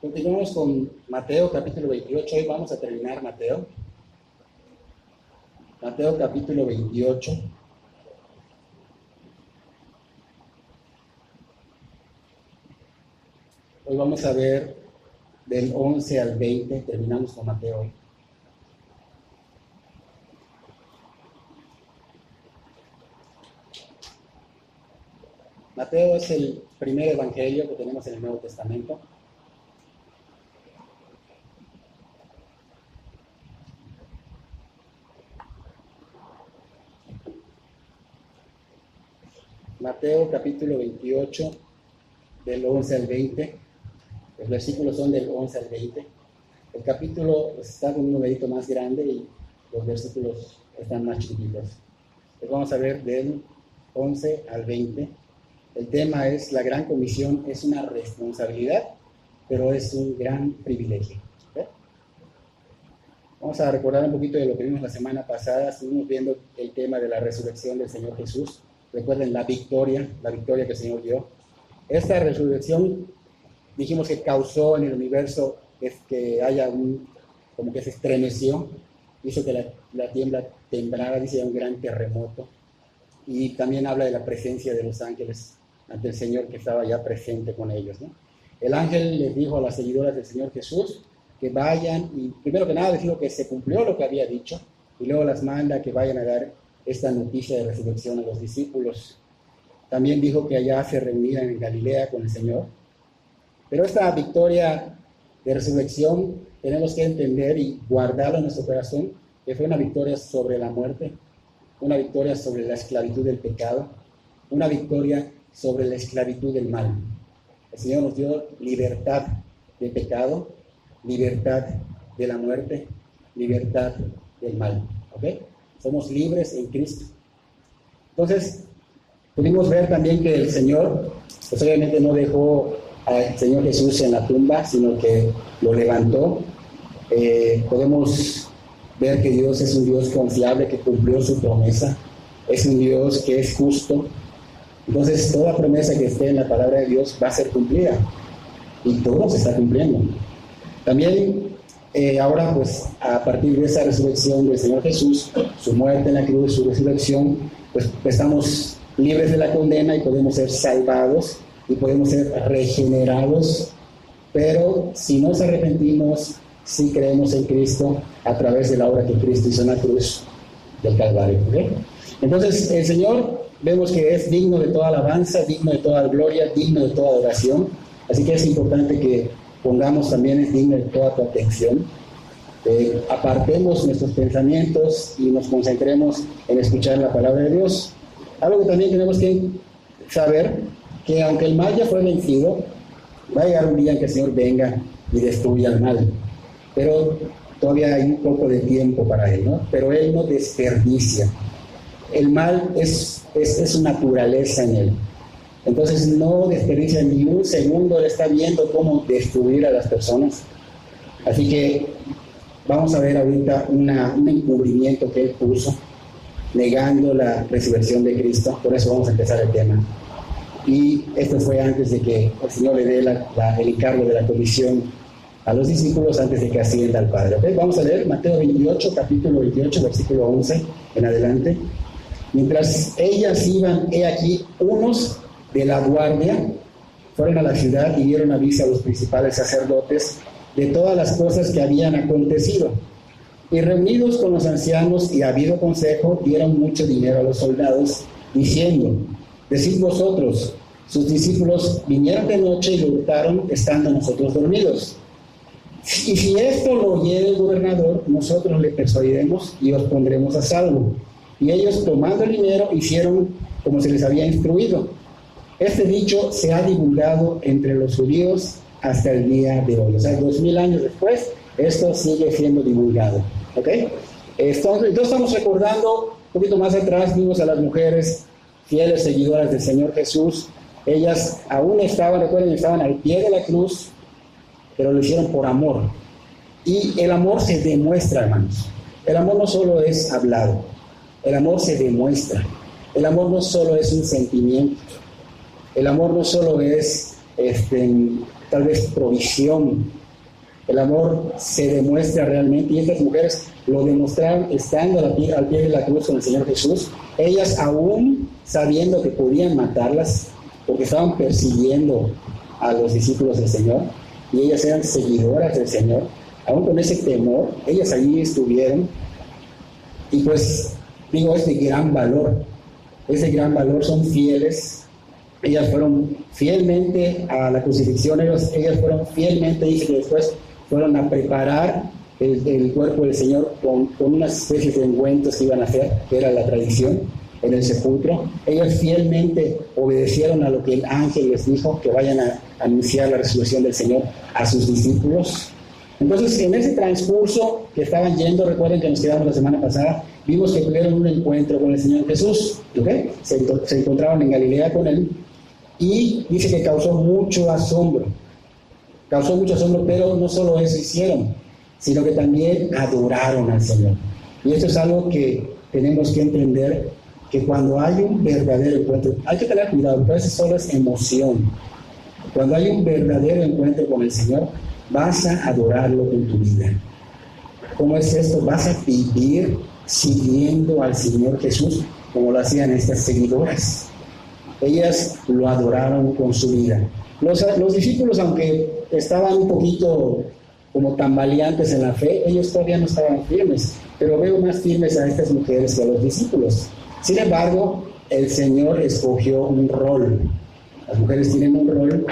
Continuamos con Mateo capítulo 28. Hoy vamos a terminar Mateo. Mateo capítulo 28. Hoy vamos a ver del 11 al 20. Terminamos con Mateo hoy. Mateo es el primer evangelio que tenemos en el Nuevo Testamento. Mateo capítulo 28, del 11 al 20. Los versículos son del 11 al 20. El capítulo está con un numerito más grande y los versículos están más chiquitos. Pues vamos a ver del 11 al 20. El tema es: la gran comisión es una responsabilidad, pero es un gran privilegio. ¿Okay? Vamos a recordar un poquito de lo que vimos la semana pasada. Estuvimos viendo el tema de la resurrección del Señor Jesús. Recuerden la victoria que el Señor dio. Esta resurrección, dijimos que causó en el universo que haya como que se estremeció, hizo que la tierra temblara, dice, un gran terremoto. Y también habla de la presencia de los ángeles ante el Señor que estaba ya presente con ellos, ¿no? El ángel les dijo a las seguidoras del Señor Jesús que vayan, y primero que nada les dijo que se cumplió lo que había dicho, y luego las manda que vayan a dar esta noticia de resurrección a los discípulos. También dijo que allá se reunían en Galilea con el Señor. Pero esta victoria de resurrección tenemos que entender y guardarla en nuestro corazón, que fue una victoria sobre la muerte, una victoria sobre la esclavitud del pecado, una victoria sobre la esclavitud del mal. El Señor nos dio libertad de pecado, libertad de la muerte, libertad del mal. ¿Ok? Somos libres en Cristo. Entonces, pudimos ver también que el Señor, pues obviamente no dejó al Señor Jesús en la tumba, sino que lo levantó. Podemos ver que Dios es un Dios confiable, que cumplió su promesa. Es un Dios que es justo. Entonces, toda promesa que esté en la palabra de Dios va a ser cumplida. Y todo se está cumpliendo. También ahora, pues, a partir de esa resurrección del Señor Jesús, su muerte en la cruz, su resurrección, pues estamos libres de la condena y podemos ser salvados y podemos ser regenerados. Pero si nos arrepentimos, si creemos en Cristo a través de la obra que Cristo hizo en la cruz del Calvario. ¿Okay? Entonces, el Señor vemos que es digno de toda alabanza, digno de toda gloria, digno de toda adoración. Así que es importante que pongamos también, es digno de toda tu atención. Apartemos nuestros pensamientos y nos concentremos en escuchar la palabra de Dios. Algo que también tenemos que saber, que aunque el mal ya fue vencido, va a llegar un día en que el Señor venga y destruya el mal. Pero todavía hay un poco de tiempo para Él, ¿no? Pero Él no desperdicia. El mal es su naturaleza en Él. Entonces no desperdicia ni un segundo. Él está viendo cómo destruir a las personas. Así que vamos a ver ahorita un encubrimiento que Él puso, negando la resurrección de Cristo. Por eso vamos a empezar el tema. Y esto fue antes de que el Señor le dé el encargo de la comisión a los discípulos, antes de que ascienda al Padre. ¿Okay? Vamos a leer Mateo 28, capítulo 28, versículo 11 en adelante. Mientras ellas iban, he aquí, unos de la guardia fueron a la ciudad y dieron aviso a los principales sacerdotes de todas las cosas que habían acontecido. Y reunidos con los ancianos y habido consejo, dieron mucho dinero a los soldados, diciendo: decid vosotros, sus discípulos vinieron de noche y lo hurtaron estando nosotros dormidos. Y si esto lo oyere el gobernador, nosotros le persuadiremos y os pondremos a salvo. Y ellos, tomando el dinero, hicieron como se les había instruido. Este dicho se ha divulgado entre los judíos hasta el día de hoy. O sea, 2000 años después, esto sigue siendo divulgado. ¿Ok? Entonces estamos recordando, un poquito más atrás, vimos a las mujeres fieles seguidoras del Señor Jesús. Ellas aún estaban al pie de la cruz, pero lo hicieron por amor. Y el amor se demuestra, hermanos. El amor no solo es hablado, el amor se demuestra. El amor no solo es un sentimiento. El amor no solo es tal vez provisión. El amor se demuestra realmente, y estas mujeres lo demostraron estando al pie de la cruz con el Señor Jesús. Ellas, aún sabiendo que podían matarlas, porque estaban persiguiendo a los discípulos del Señor, y ellas eran seguidoras del Señor, aún con ese temor, ellas allí estuvieron. Y pues, digo, es de gran valor, son fieles. Ellas fueron fielmente a la crucifixión, ellas fueron fielmente, dice que después fueron a preparar el cuerpo del Señor con unas especies de ungüentos que iban a hacer, que era la tradición, en el sepulcro. Ellas fielmente obedecieron a lo que el ángel les dijo, que vayan a anunciar la resurrección del Señor a sus discípulos. Entonces, en ese transcurso que estaban yendo, recuerden que nos quedamos la semana pasada, vimos que tuvieron un encuentro con el Señor Jesús, ¿okay? Se encontraban en Galilea con Él, y dice que causó mucho asombro, pero no solo eso hicieron, sino que también adoraron al Señor. Y esto es algo que tenemos que entender, que cuando hay un verdadero encuentro, hay que tener cuidado, porque a veces solo es emoción. Cuando hay un verdadero encuentro con el Señor, vas a adorarlo con tu vida. ¿Cómo es esto? Vas a vivir siguiendo al Señor Jesús, como lo hacían estas seguidoras. Ellas lo adoraron con su vida. Los discípulos, aunque estaban un poquito como tambaleantes en la fe, ellos todavía no estaban firmes, pero veo más firmes a estas mujeres que a los discípulos. Sin embargo, el Señor escogió un rol. Las mujeres tienen un rol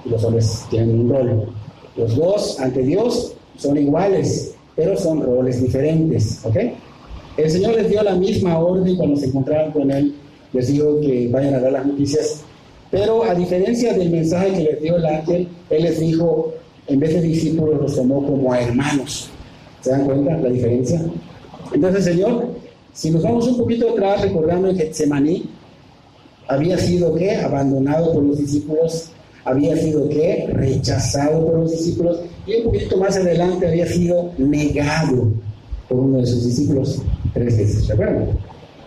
y los hombres tienen un rol. Los dos ante Dios son iguales, pero son roles diferentes, ¿ok? El Señor les dio la misma orden cuando se encontraron con Él, les dijo que vayan a dar las noticias, pero a diferencia del mensaje que les dio el ángel, Él les dijo, en vez de discípulos, los tomó como a hermanos. ¿Se dan cuenta la diferencia? Entonces, Señor, si nos vamos un poquito atrás, recordando en Getsemaní, había sido, ¿qué? Abandonado por los discípulos, había sido, ¿qué? Rechazado por los discípulos, y un poquito más adelante había sido negado por uno de sus discípulos 3 veces, ¿de acuerdo?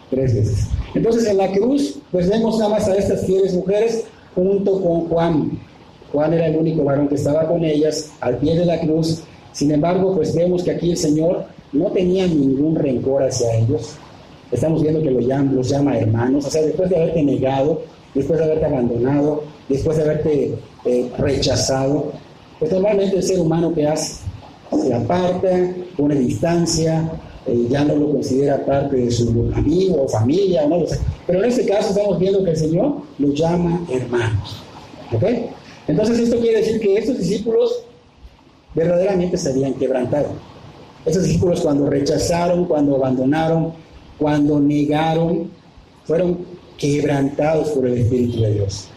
3 veces. Entonces, en la cruz, pues vemos nada más a estas fieles mujeres junto con Juan. Juan era el único varón que estaba con ellas al pie de la cruz. Sin embargo, pues vemos que aquí el Señor no tenía ningún rencor hacia ellos. Estamos viendo que los llama hermanos. O sea, después de haberte negado, después de haberte abandonado, después de haberte rechazado, pues normalmente el ser humano, ¿qué hace? Se aparta, pone distancia, ya no lo considera parte de su amigo o familia, no lo sé. Pero en este caso estamos viendo que el Señor los llama hermanos. ¿Ok? Entonces esto quiere decir que estos discípulos verdaderamente se habían quebrantado. Estos discípulos, cuando rechazaron, cuando abandonaron, cuando negaron, fueron quebrantados por el Espíritu de Dios.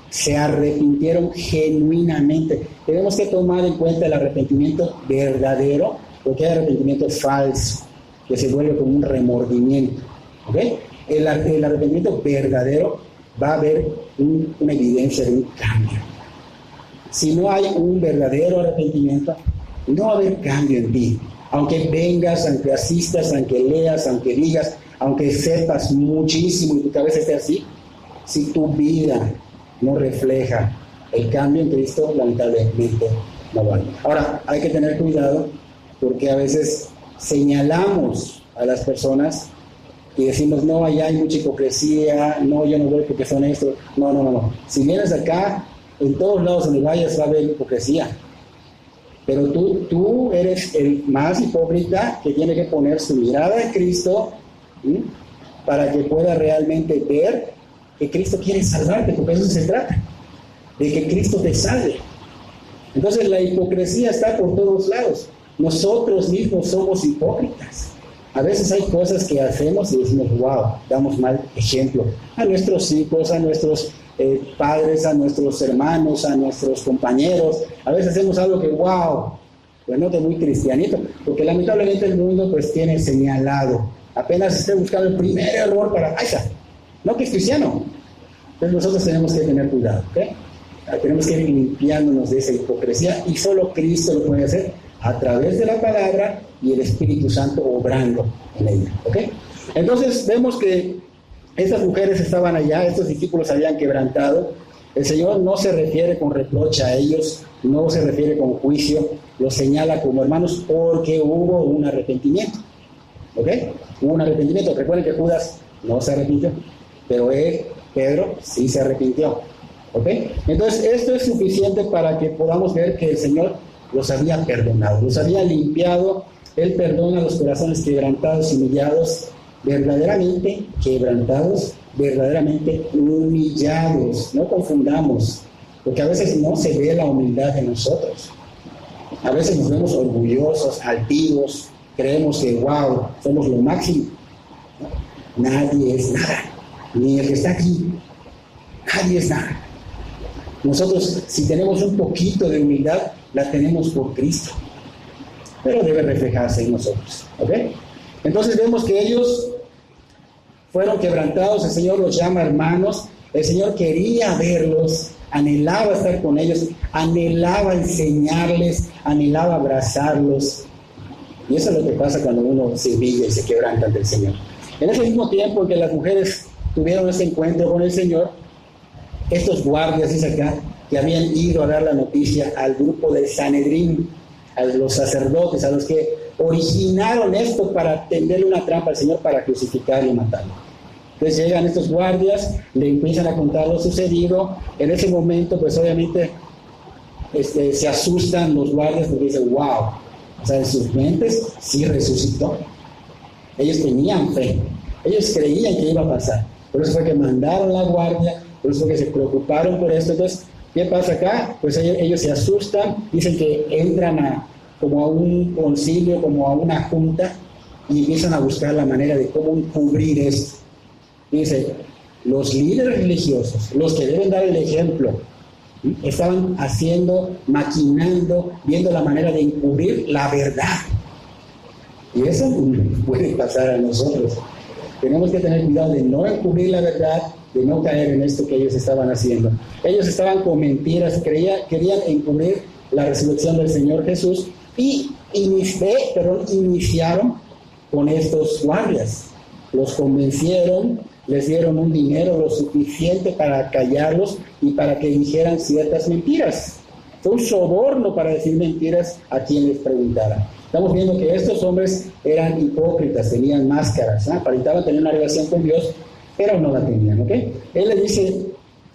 Se arrepintieron genuinamente. Tenemos que tomar en cuenta el arrepentimiento verdadero, porque hay arrepentimiento falso, que se vuelve como un remordimiento. ¿Okay? El arrepentimiento verdadero va a haber una evidencia de un cambio. Si no hay un verdadero arrepentimiento, no va a haber cambio en ti. Aunque vengas, aunque asistas, aunque leas, aunque digas, aunque sepas muchísimo y tu cabeza esté así, si tu vida no refleja el cambio en Cristo, lamentablemente no vale. Ahora, hay que tener cuidado porque a veces señalamos a las personas y decimos, no, allá hay mucha hipocresía, no, yo no voy porque son estos. No. Si vienes acá, en todos lados donde vayas va a haber hipocresía. Pero tú eres el más hipócrita que tiene que poner su mirada en Cristo, ¿sí? Para que pueda realmente ver que Cristo quiere salvarte, porque eso se trata, de que Cristo te salve. Entonces la hipocresía está por todos lados. Nosotros mismos somos hipócritas. A veces hay cosas que hacemos y decimos, wow, damos mal ejemplo a nuestros hijos, a nuestros padres, a nuestros hermanos, a nuestros compañeros. A veces hacemos algo que, wow, pues no, que muy cristianito, porque lamentablemente el mundo pues tiene señalado, apenas esté buscando el primer error para, ¡ay, está! No que es cristiano. Entonces nosotros tenemos que tener cuidado, ¿ok? Tenemos que ir limpiándonos de esa hipocresía y solo Cristo lo puede hacer a través de la palabra y el Espíritu Santo obrando en ella, ¿ok? Entonces vemos que estas mujeres estaban allá, estos discípulos habían quebrantado, El Señor no se refiere con reproche a ellos, no se refiere con juicio, los señala como hermanos porque hubo un arrepentimiento. ¿Ok? Hubo un arrepentimiento. Recuerden que Judas no se arrepintió, pero Pedro, sí se arrepintió. ¿Ok? Entonces, esto es suficiente para que podamos ver que el Señor los había perdonado, los había limpiado. Él perdona los corazones quebrantados y humillados, verdaderamente quebrantados, verdaderamente humillados. No confundamos, porque a veces no se ve la humildad de nosotros. A veces nos vemos orgullosos, altivos, creemos que, wow, somos lo máximo. Nadie es nada, ni el que está aquí, nadie es nada. Nosotros, si tenemos un poquito de humildad, la tenemos por Cristo, pero debe reflejarse en nosotros. ¿Ok? Entonces vemos que ellos fueron quebrantados, el Señor los llama hermanos, el Señor quería verlos, anhelaba estar con ellos, anhelaba enseñarles, anhelaba abrazarlos. Y eso es lo que pasa cuando uno se humilla y se quebranta ante el Señor. En ese mismo tiempo que las mujeres tuvieron ese encuentro con el Señor, estos guardias, dice acá, que habían ido a dar la noticia al grupo del Sanedrín, a los sacerdotes, a los que originaron esto para tenderle una trampa al Señor para crucificarlo y matarlo. Entonces llegan estos guardias, le empiezan a contar lo sucedido. En ese momento, pues obviamente se asustan los guardias porque dicen, wow, o sea, en sus mentes sí resucitó. Ellos tenían fe, ellos creían que iba a pasar. Por eso fue que mandaron la guardia, por eso fue que se preocuparon por esto. Entonces, ¿qué pasa acá? Pues ellos se asustan, dicen que entran como a un concilio, como a una junta, y empiezan a buscar la manera de cómo cubrir esto. Dice, los líderes religiosos, los que deben dar el ejemplo, estaban maquinando, viendo la manera de encubrir la verdad. Y eso puede pasar a nosotros. Tenemos que tener cuidado de no encubrir la verdad, de no caer en esto que ellos estaban haciendo. Ellos estaban con mentiras, querían encubrir la resurrección del Señor Jesús y iniciaron con estos guardias. Los convencieron, les dieron un dinero lo suficiente para callarlos y para que dijeran ciertas mentiras. Fue un soborno para decir mentiras a quien les preguntara. Estamos viendo que estos hombres eran hipócritas, tenían máscaras, aparentaban tener una relación con Dios, pero no la tenían, ¿ok? Él le dice,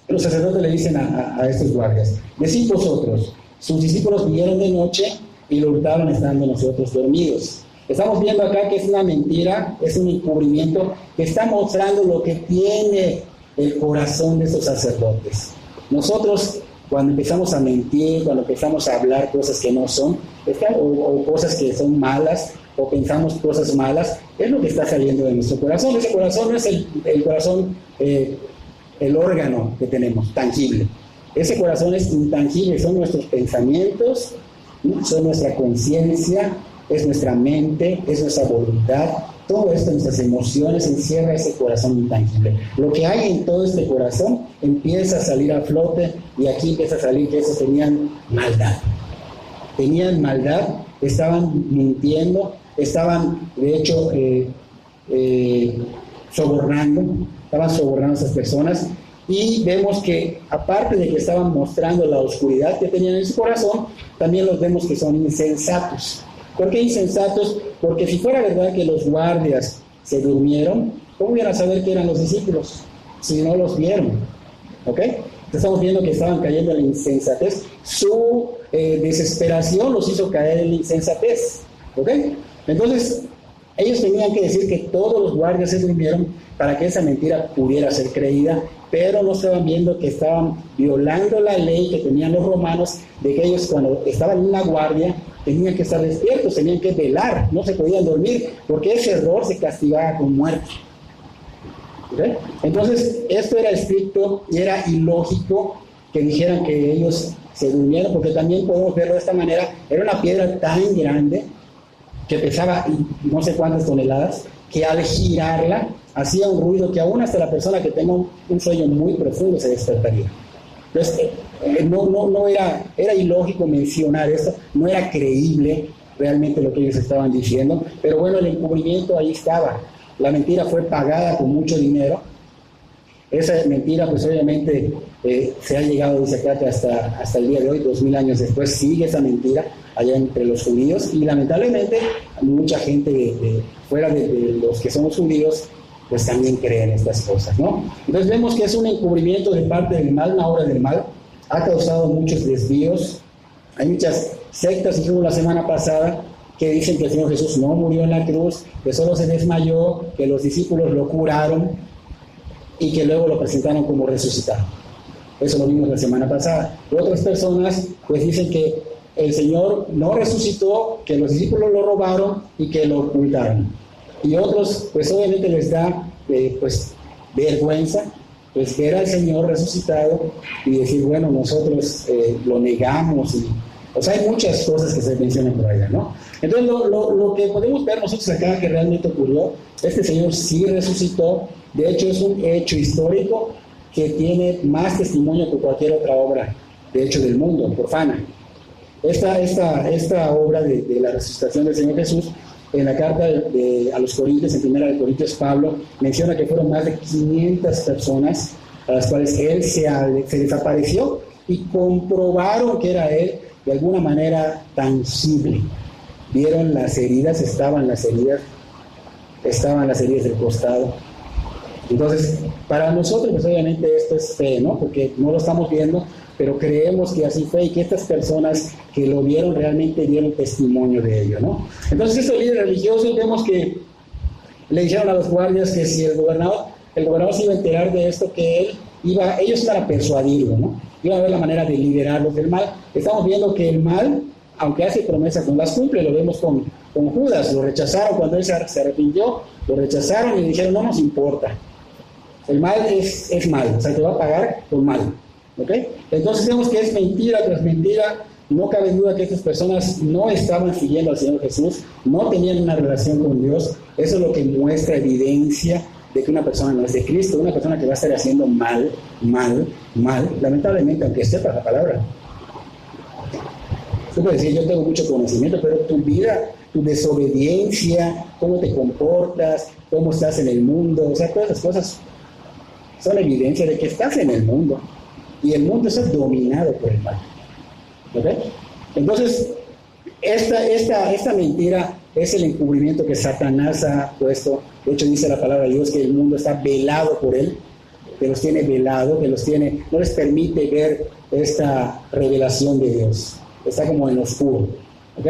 los sacerdotes le dicen a estos guardias, decid vosotros, sus discípulos vinieron de noche y lo hurtaron estando nosotros dormidos. Estamos viendo acá que es una mentira, es un encubrimiento que está mostrando lo que tiene el corazón de esos sacerdotes. Nosotros, cuando empezamos a mentir, cuando empezamos a hablar cosas que no son, o cosas que son malas, o pensamos cosas malas, es lo que está saliendo de nuestro corazón. Ese corazón no es el corazón, el órgano que tenemos, tangible. Ese corazón es intangible, son nuestros pensamientos, son nuestra conciencia, es nuestra mente, es nuestra voluntad. Todo esto, nuestras emociones, encierra ese corazón intangible. Lo que hay en todo este corazón empieza a salir a flote, y aquí empieza a salir que esos tenían maldad. Tenían maldad, estaban mintiendo, estaban de hecho sobornando a esas personas. Y vemos que aparte de que estaban mostrando la oscuridad que tenían en su corazón, también los vemos que son insensatos. ¿Por qué insensatos? Porque si fuera verdad que los guardias se durmieron, ¿cómo iban a saber que eran los discípulos si no los vieron? ¿Ok? Estamos viendo que estaban cayendo en la insensatez. Su desesperación los hizo caer en la insensatez. ¿Ok? Entonces, ellos tenían que decir que todos los guardias se durmieron para que esa mentira pudiera ser creída, pero no estaban viendo que estaban violando la ley que tenían los romanos, de que ellos cuando estaban en una guardia tenían que estar despiertos, tenían que velar, no se podían dormir, porque ese error se castigaba con muerte. ¿Okay? Entonces, esto era estricto y era ilógico que dijeran que ellos se durmieron, porque también podemos verlo de esta manera. Era una piedra tan grande que pesaba no sé cuántas toneladas, que al girarla hacía un ruido que aún hasta la persona que tenga un sueño muy profundo se despertaría. Entonces, era ilógico mencionar esto, no era creíble realmente lo que ellos estaban diciendo, pero bueno, el encubrimiento ahí estaba. La mentira fue pagada con mucho dinero. Esa mentira, pues obviamente, Se ha llegado, dice acá, que hasta el día de hoy, 2000 años después, sigue esa mentira allá entre los judíos, y lamentablemente mucha gente fuera de los que somos judíos, pues también creen estas cosas, ¿no? Entonces vemos que es un encubrimiento de parte del mal, una obra del mal, ha causado muchos desvíos. Hay muchas sectas, dijimos la semana pasada, que dicen que el Señor Jesús no murió en la cruz, que solo se desmayó, que los discípulos lo curaron y que luego lo presentaron como resucitado. Eso lo vimos la semana pasada. Otras personas pues dicen que el Señor no resucitó, que los discípulos lo robaron y que lo ocultaron. Y otros pues obviamente les da pues vergüenza pues ver al Señor resucitado y decir, bueno, nosotros lo negamos. O sea, hay muchas cosas que se mencionan por allá, ¿no? Entonces, lo que podemos ver nosotros acá que realmente ocurrió, este Señor sí resucitó. De hecho, es un hecho histórico que tiene más testimonio que cualquier otra obra, de hecho, del mundo, profana. Esta obra de la resucitación del Señor Jesús, en la carta a los Corintios, en 1 Corintios, Pablo menciona que fueron más de 500 personas a las cuales él se desapareció y comprobaron que era él de alguna manera tangible. Vieron las heridas, estaban las heridas del costado. Entonces, para nosotros, pues obviamente esto es fe, ¿no? Porque no lo estamos viendo, pero creemos que así fue y que estas personas que lo vieron realmente dieron testimonio de ello, ¿no? Entonces, estos líderes religiosos vemos que le dijeron a los guardias que si el gobernador se iba a enterar de esto, que ellos iban a persuadirlo, ¿no? Iban a ver la manera de liberarlos del mal. Estamos viendo que el mal, aunque hace promesas, no las cumple. Lo vemos con Judas, lo rechazaron cuando él se arrepintió, lo rechazaron y le dijeron, no nos importa. El mal es mal, o sea, te va a pagar con mal, ¿ok? Entonces vemos que es mentira tras mentira. No cabe duda que estas personas no estaban siguiendo al Señor Jesús, no tenían una relación con Dios. Eso es lo que muestra evidencia de que una persona no es de Cristo, una persona que va a estar haciendo mal, lamentablemente, aunque sepa la palabra. Tú puedes decir, yo tengo mucho conocimiento, pero tu vida, tu desobediencia, cómo te comportas, cómo estás en el mundo, o sea, todas esas cosas son evidencia de que estás en el mundo, y el mundo está dominado por el mal. ¿Ok? Entonces, esta mentira es el encubrimiento que Satanás ha puesto. De hecho, dice la palabra de Dios que el mundo está velado por él, que los tiene velado, no les permite ver esta revelación de Dios. Está como en oscuro. ¿Ok?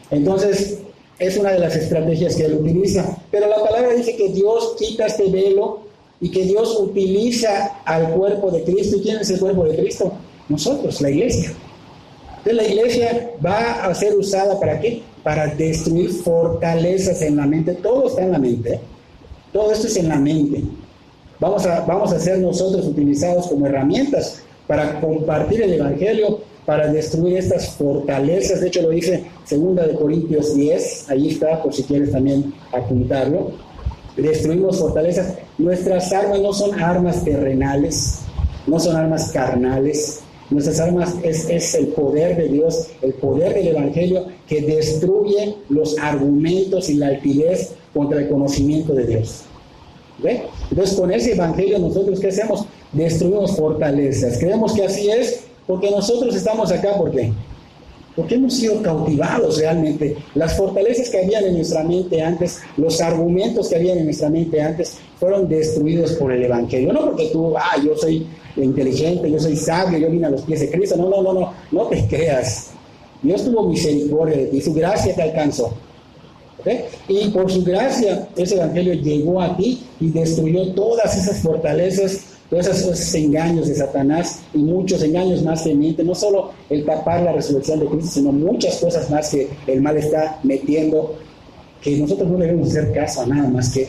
Entonces, es una de las estrategias que él utiliza. Pero la palabra dice que Dios quita este velo y que Dios utiliza al cuerpo de Cristo. ¿Y quién es el cuerpo de Cristo? Nosotros, la iglesia. Entonces la iglesia va a ser usada ¿para qué? Para destruir fortalezas en la mente. Todo está en la mente, ¿eh? Todo esto es en la mente. Vamos a ser nosotros utilizados como herramientas para compartir el evangelio, para destruir estas fortalezas. De hecho lo dice 2 Corintios 10, ahí está, por si quieres también apuntarlo. Destruimos fortalezas. Nuestras armas no son armas terrenales, no son armas carnales. Nuestras armas es el poder de Dios, el poder del evangelio que destruye los argumentos y la altivez contra el conocimiento de Dios. ¿Ve? Entonces con ese evangelio nosotros ¿qué hacemos? Destruimos fortalezas. Creemos que así es porque nosotros estamos acá. ¿Por qué? Porque hemos sido cautivados realmente. Las fortalezas que habían en nuestra mente antes, los argumentos que habían en nuestra mente antes, fueron destruidos por el evangelio. No porque tú, yo soy inteligente, yo soy sabio, yo vine a los pies de Cristo. No te creas. Dios tuvo misericordia de ti, su gracia te alcanzó. ¿Okay? Y por su gracia ese evangelio llegó a ti y destruyó todas esas fortalezas, todos esos engaños de Satanás y muchos engaños más que mienten. No solo el tapar la resurrección de Cristo, sino muchas cosas más que el mal está metiendo, que nosotros no debemos hacer caso a nada más que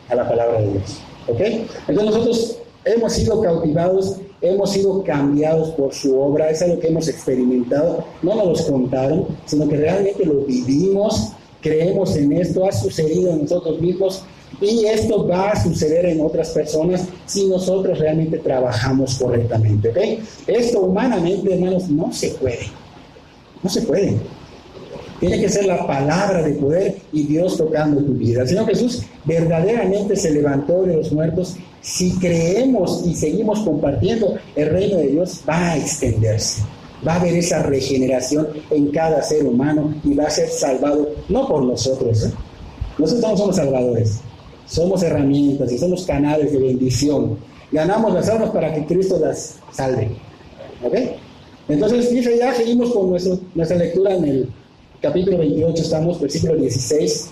a la palabra de Dios. ¿Ok? Entonces nosotros hemos sido cautivados, hemos sido cambiados por su obra. Es algo que hemos experimentado, no nos lo contaron, sino que realmente lo vivimos, creemos en esto, ha sucedido en nosotros mismos y esto va a suceder en otras personas si nosotros realmente trabajamos correctamente. ¿Ok? Esto humanamente, hermanos, no se puede. Tiene que ser la palabra de poder y Dios tocando tu vida. El Señor Jesús verdaderamente se levantó de los muertos. Si creemos y seguimos compartiendo, el reino de Dios va a extenderse. Va a haber esa regeneración en cada ser humano y va a ser salvado, no por nosotros. Nosotros no somos salvadores. Somos herramientas y somos canales de bendición. Ganamos las almas para que Cristo las salve. ¿Ok? Entonces, dice, ya seguimos con nuestra lectura en el capítulo 28, estamos, versículo 16.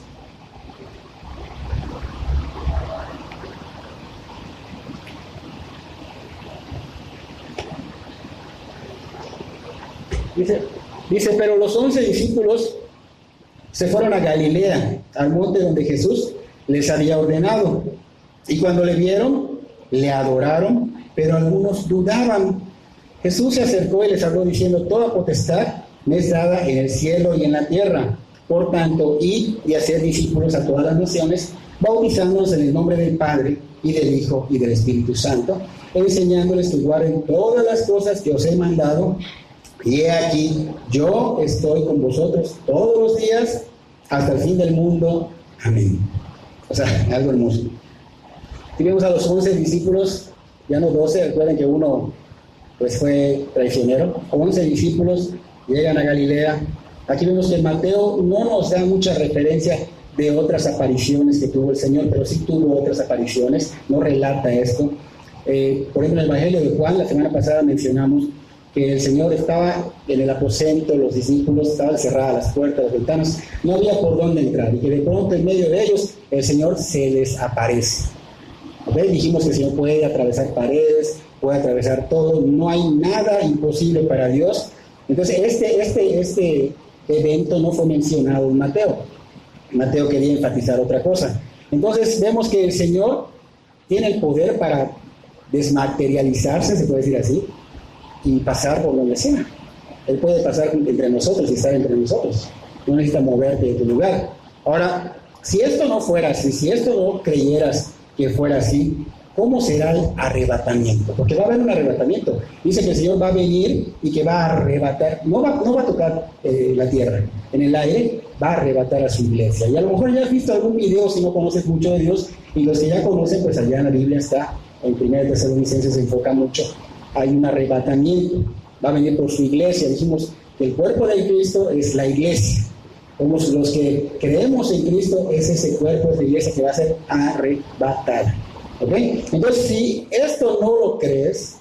Dice, pero los 11 discípulos se fueron a Galilea, al monte donde Jesús les había ordenado. Y cuando le vieron, le adoraron, pero algunos dudaban. Jesús se acercó y les habló diciendo, toda potestad me es dada en el cielo y en la tierra. Por tanto, id y haced discípulos a todas las naciones, bautizándolos en el nombre del Padre y del Hijo y del Espíritu Santo, enseñándoles que guarden todas las cosas que os he mandado. Y he aquí, yo estoy con vosotros todos los días hasta el fin del mundo. Amén. O sea, algo hermoso. Aquí vemos a los 11 discípulos, ya no 12, recuerden que uno pues fue traicionero. 11 discípulos llegan a Galilea. Aquí vemos que Mateo no nos da mucha referencia de otras apariciones que tuvo el Señor, pero sí tuvo otras apariciones, no relata esto. Por ejemplo, en el Evangelio de Juan, la semana pasada mencionamos que el Señor estaba en el aposento, los discípulos, estaban cerradas las puertas, las ventanas, no había por dónde entrar, y que de pronto en medio de ellos el Señor se les aparece. ¿Okay? Dijimos que el Señor puede atravesar paredes, puede atravesar todo, no hay nada imposible para Dios. Entonces este evento no fue mencionado en Mateo. Mateo quería enfatizar otra cosa. Entonces vemos que el Señor tiene el poder para desmaterializarse, se puede decir así, y pasar por donde sea. Él puede pasar entre nosotros y estar entre nosotros. No necesita moverte de tu lugar. Ahora, si esto no fuera así, si esto no creyeras que fuera así, ¿cómo será el arrebatamiento? Porque va a haber un arrebatamiento. Dice que el Señor va a venir y que va a arrebatar, no va a tocar la tierra, en el aire va a arrebatar a su iglesia. Y a lo mejor ya has visto algún video si no conoces mucho de Dios, y los que ya conocen, pues allá en la Biblia está, en 1 Tesalonicenses se enfoca mucho. Hay un arrebatamiento, va a venir por su iglesia. Dijimos que el cuerpo de Cristo es la iglesia. Como los que creemos en Cristo, es ese cuerpo de la iglesia que va a ser arrebatada. ¿Ok? Entonces, si esto no lo crees,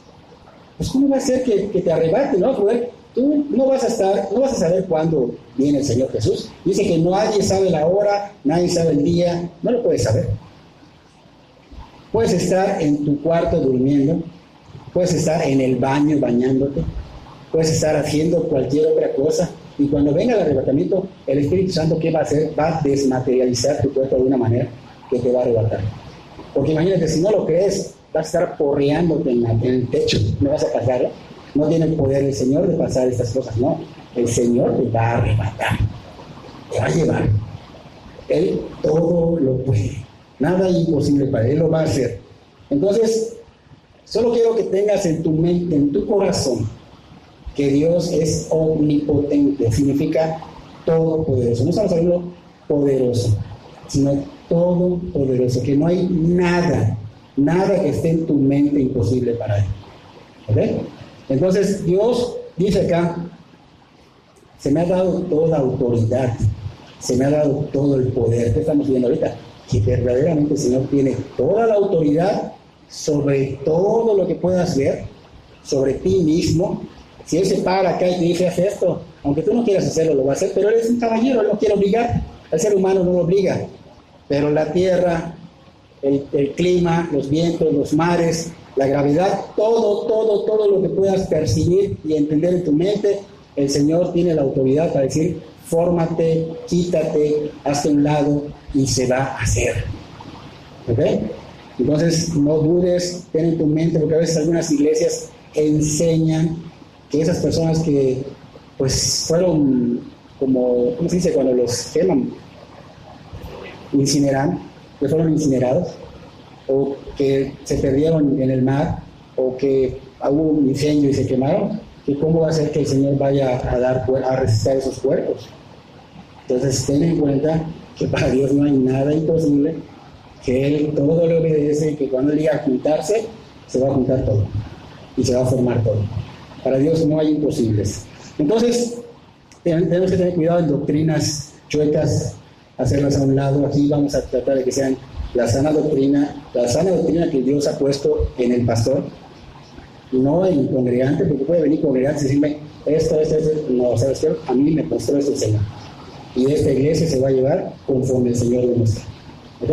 pues ¿cómo va a ser que te arrebate? ¿No? Porque tú no vas a saber cuándo viene el Señor Jesús. Dice que nadie sabe la hora, nadie sabe el día, no lo puedes saber. Puedes estar en tu cuarto durmiendo, puedes estar en el baño bañándote, puedes estar haciendo cualquier otra cosa, y cuando venga el arrebatamiento, el Espíritu Santo, ¿qué va a hacer? Va a desmaterializar tu cuerpo de una manera que te va a arrebatar. Porque imagínate, si no lo crees, vas a estar porreándote en el techo, no vas a pasar, no tiene el poder el Señor de pasar estas cosas, no, el Señor te va a arrebatar, te va a llevar. Él todo lo puede, nada es imposible para Él, lo va a hacer. Entonces, solo quiero que tengas en tu mente, en tu corazón, que Dios es omnipotente, significa todopoderoso. No estamos hablando poderoso, sino todopoderoso, que no hay nada que esté en tu mente imposible para Él. ¿Ok? Entonces, Dios dice acá, se me ha dado toda autoridad, se me ha dado todo el poder. ¿Qué estamos viendo ahorita? Que verdaderamente el Señor tiene toda la autoridad sobre todo lo que puedas ver, sobre ti mismo. Si Él se para acá y te dice, haz esto, aunque tú no quieras hacerlo, lo va a hacer, pero Él es un caballero, Él no quiere obligar, al ser humano no lo obliga, pero la tierra, el clima, los vientos, los mares, la gravedad, todo lo que puedas percibir y entender en tu mente, el Señor tiene la autoridad para decir, fórmate, quítate, hazte a un lado y se va a hacer. ¿Ok? Entonces, no dudes, ten en tu mente, porque a veces algunas iglesias enseñan que esas personas que pues fueron como, ¿cómo se dice? Cuando los queman, incineran, que fueron incinerados, o que se perdieron en el mar, o que hubo un incendio y se quemaron, que cómo va a ser que el Señor vaya a resucitar esos cuerpos. Entonces, ten en cuenta que para Dios no hay nada imposible, que Él todo le obedece y que cuando Él diga juntarse, se va a juntar todo y se va a formar todo. Para Dios no hay imposibles. Entonces, tenemos que tener cuidado en doctrinas chuecas, hacerlas a un lado. Aquí vamos a tratar de que sean la sana doctrina que Dios ha puesto en el pastor, no en el congregante, porque puede venir congregante y decirme, esto, no, ¿sabes qué? A mí me mostró esto el Señor. Y esta iglesia se va a llevar conforme el Señor le muestra. ¿Ok?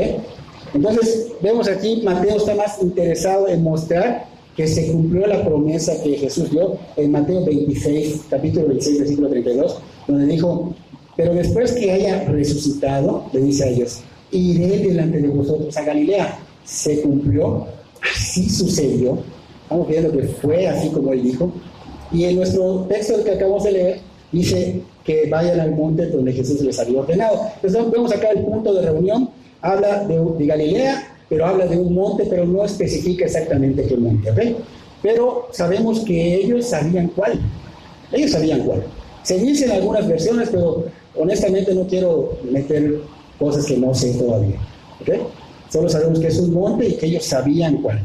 Entonces, vemos aquí, Mateo está más interesado en mostrar que se cumplió la promesa que Jesús dio en Mateo 26, capítulo 26, versículo 32, donde dijo, pero después que haya resucitado, le dice a ellos, iré delante de vosotros a Galilea. Se cumplió, así sucedió. Estamos viendo que fue así como Él dijo. Y en nuestro texto que acabamos de leer, dice que vayan al monte donde Jesús les había ordenado. Entonces vemos acá el punto de reunión, habla de Galilea, pero habla de un monte, pero no especifica exactamente qué monte, ¿ok? Pero sabemos que ellos sabían cuál. Ellos sabían cuál. Se dice en algunas versiones, pero honestamente no quiero meter cosas que no sé todavía, ¿ok? Solo sabemos que es un monte y que ellos sabían cuál.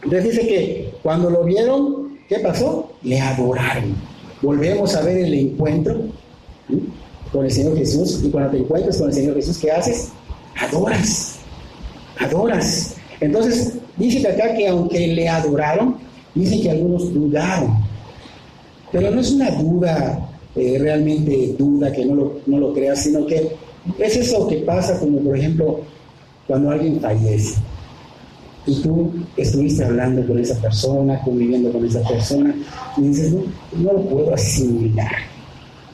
Entonces dice que cuando lo vieron, ¿qué pasó? Le adoraron. Volvemos a ver el encuentro, ¿sí?, con el Señor Jesús. Y cuando te encuentras con el Señor Jesús, ¿qué haces? Adoras. Entonces dice que acá que aunque le adoraron, dice que algunos dudaron. Pero no es una duda, realmente duda que no lo creas, sino que es eso que pasa como por ejemplo cuando alguien fallece y tú estuviste hablando con esa persona, conviviendo con esa persona, y dices, no lo puedo asimilar,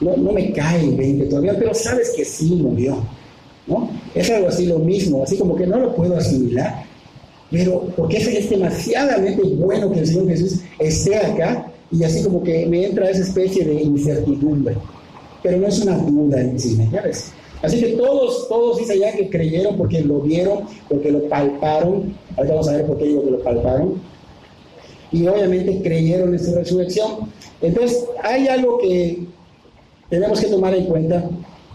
no me cae el 20 todavía, pero sabes que sí murió, ¿no? Es algo así lo mismo, así como que no lo puedo asimilar, pero porque es demasiadamente bueno que el Señor Jesús esté acá, y así como que me entra esa especie de incertidumbre, pero no es una duda en sí, ¿ya ves? Así que todos dice allá que creyeron porque lo vieron, porque lo palparon. Ahorita vamos a ver por qué digo que lo palparon. Y obviamente creyeron en su resurrección. Entonces, hay algo que tenemos que tomar en cuenta,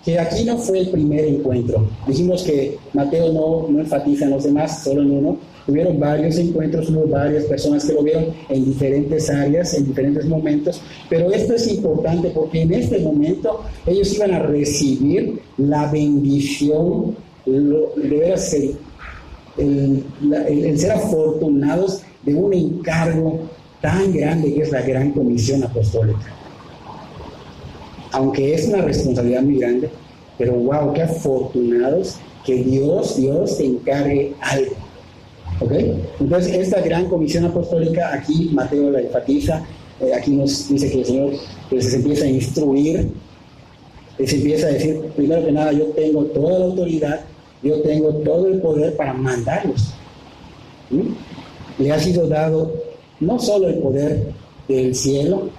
que aquí no fue el primer encuentro. Dijimos que Mateo no enfatiza en los demás, solo en uno. Hubieron varios encuentros, hubo varias personas que lo vieron en diferentes áreas, en diferentes momentos, pero esto es importante porque en este momento ellos iban a recibir la bendición, de veras el ser afortunados de un encargo tan grande que es la Gran Comisión Apostólica. Aunque es una responsabilidad muy grande, pero wow, qué afortunados que Dios te encargue algo. ¿Ok? Entonces, esta Gran Comisión Apostólica, aquí Mateo la enfatiza, aquí nos dice que el Señor pues, se empieza a instruir, se empieza a decir, primero que nada, yo tengo toda la autoridad, yo tengo todo el poder para mandarlos. ¿Mm? Le ha sido dado no solo el poder del cielo,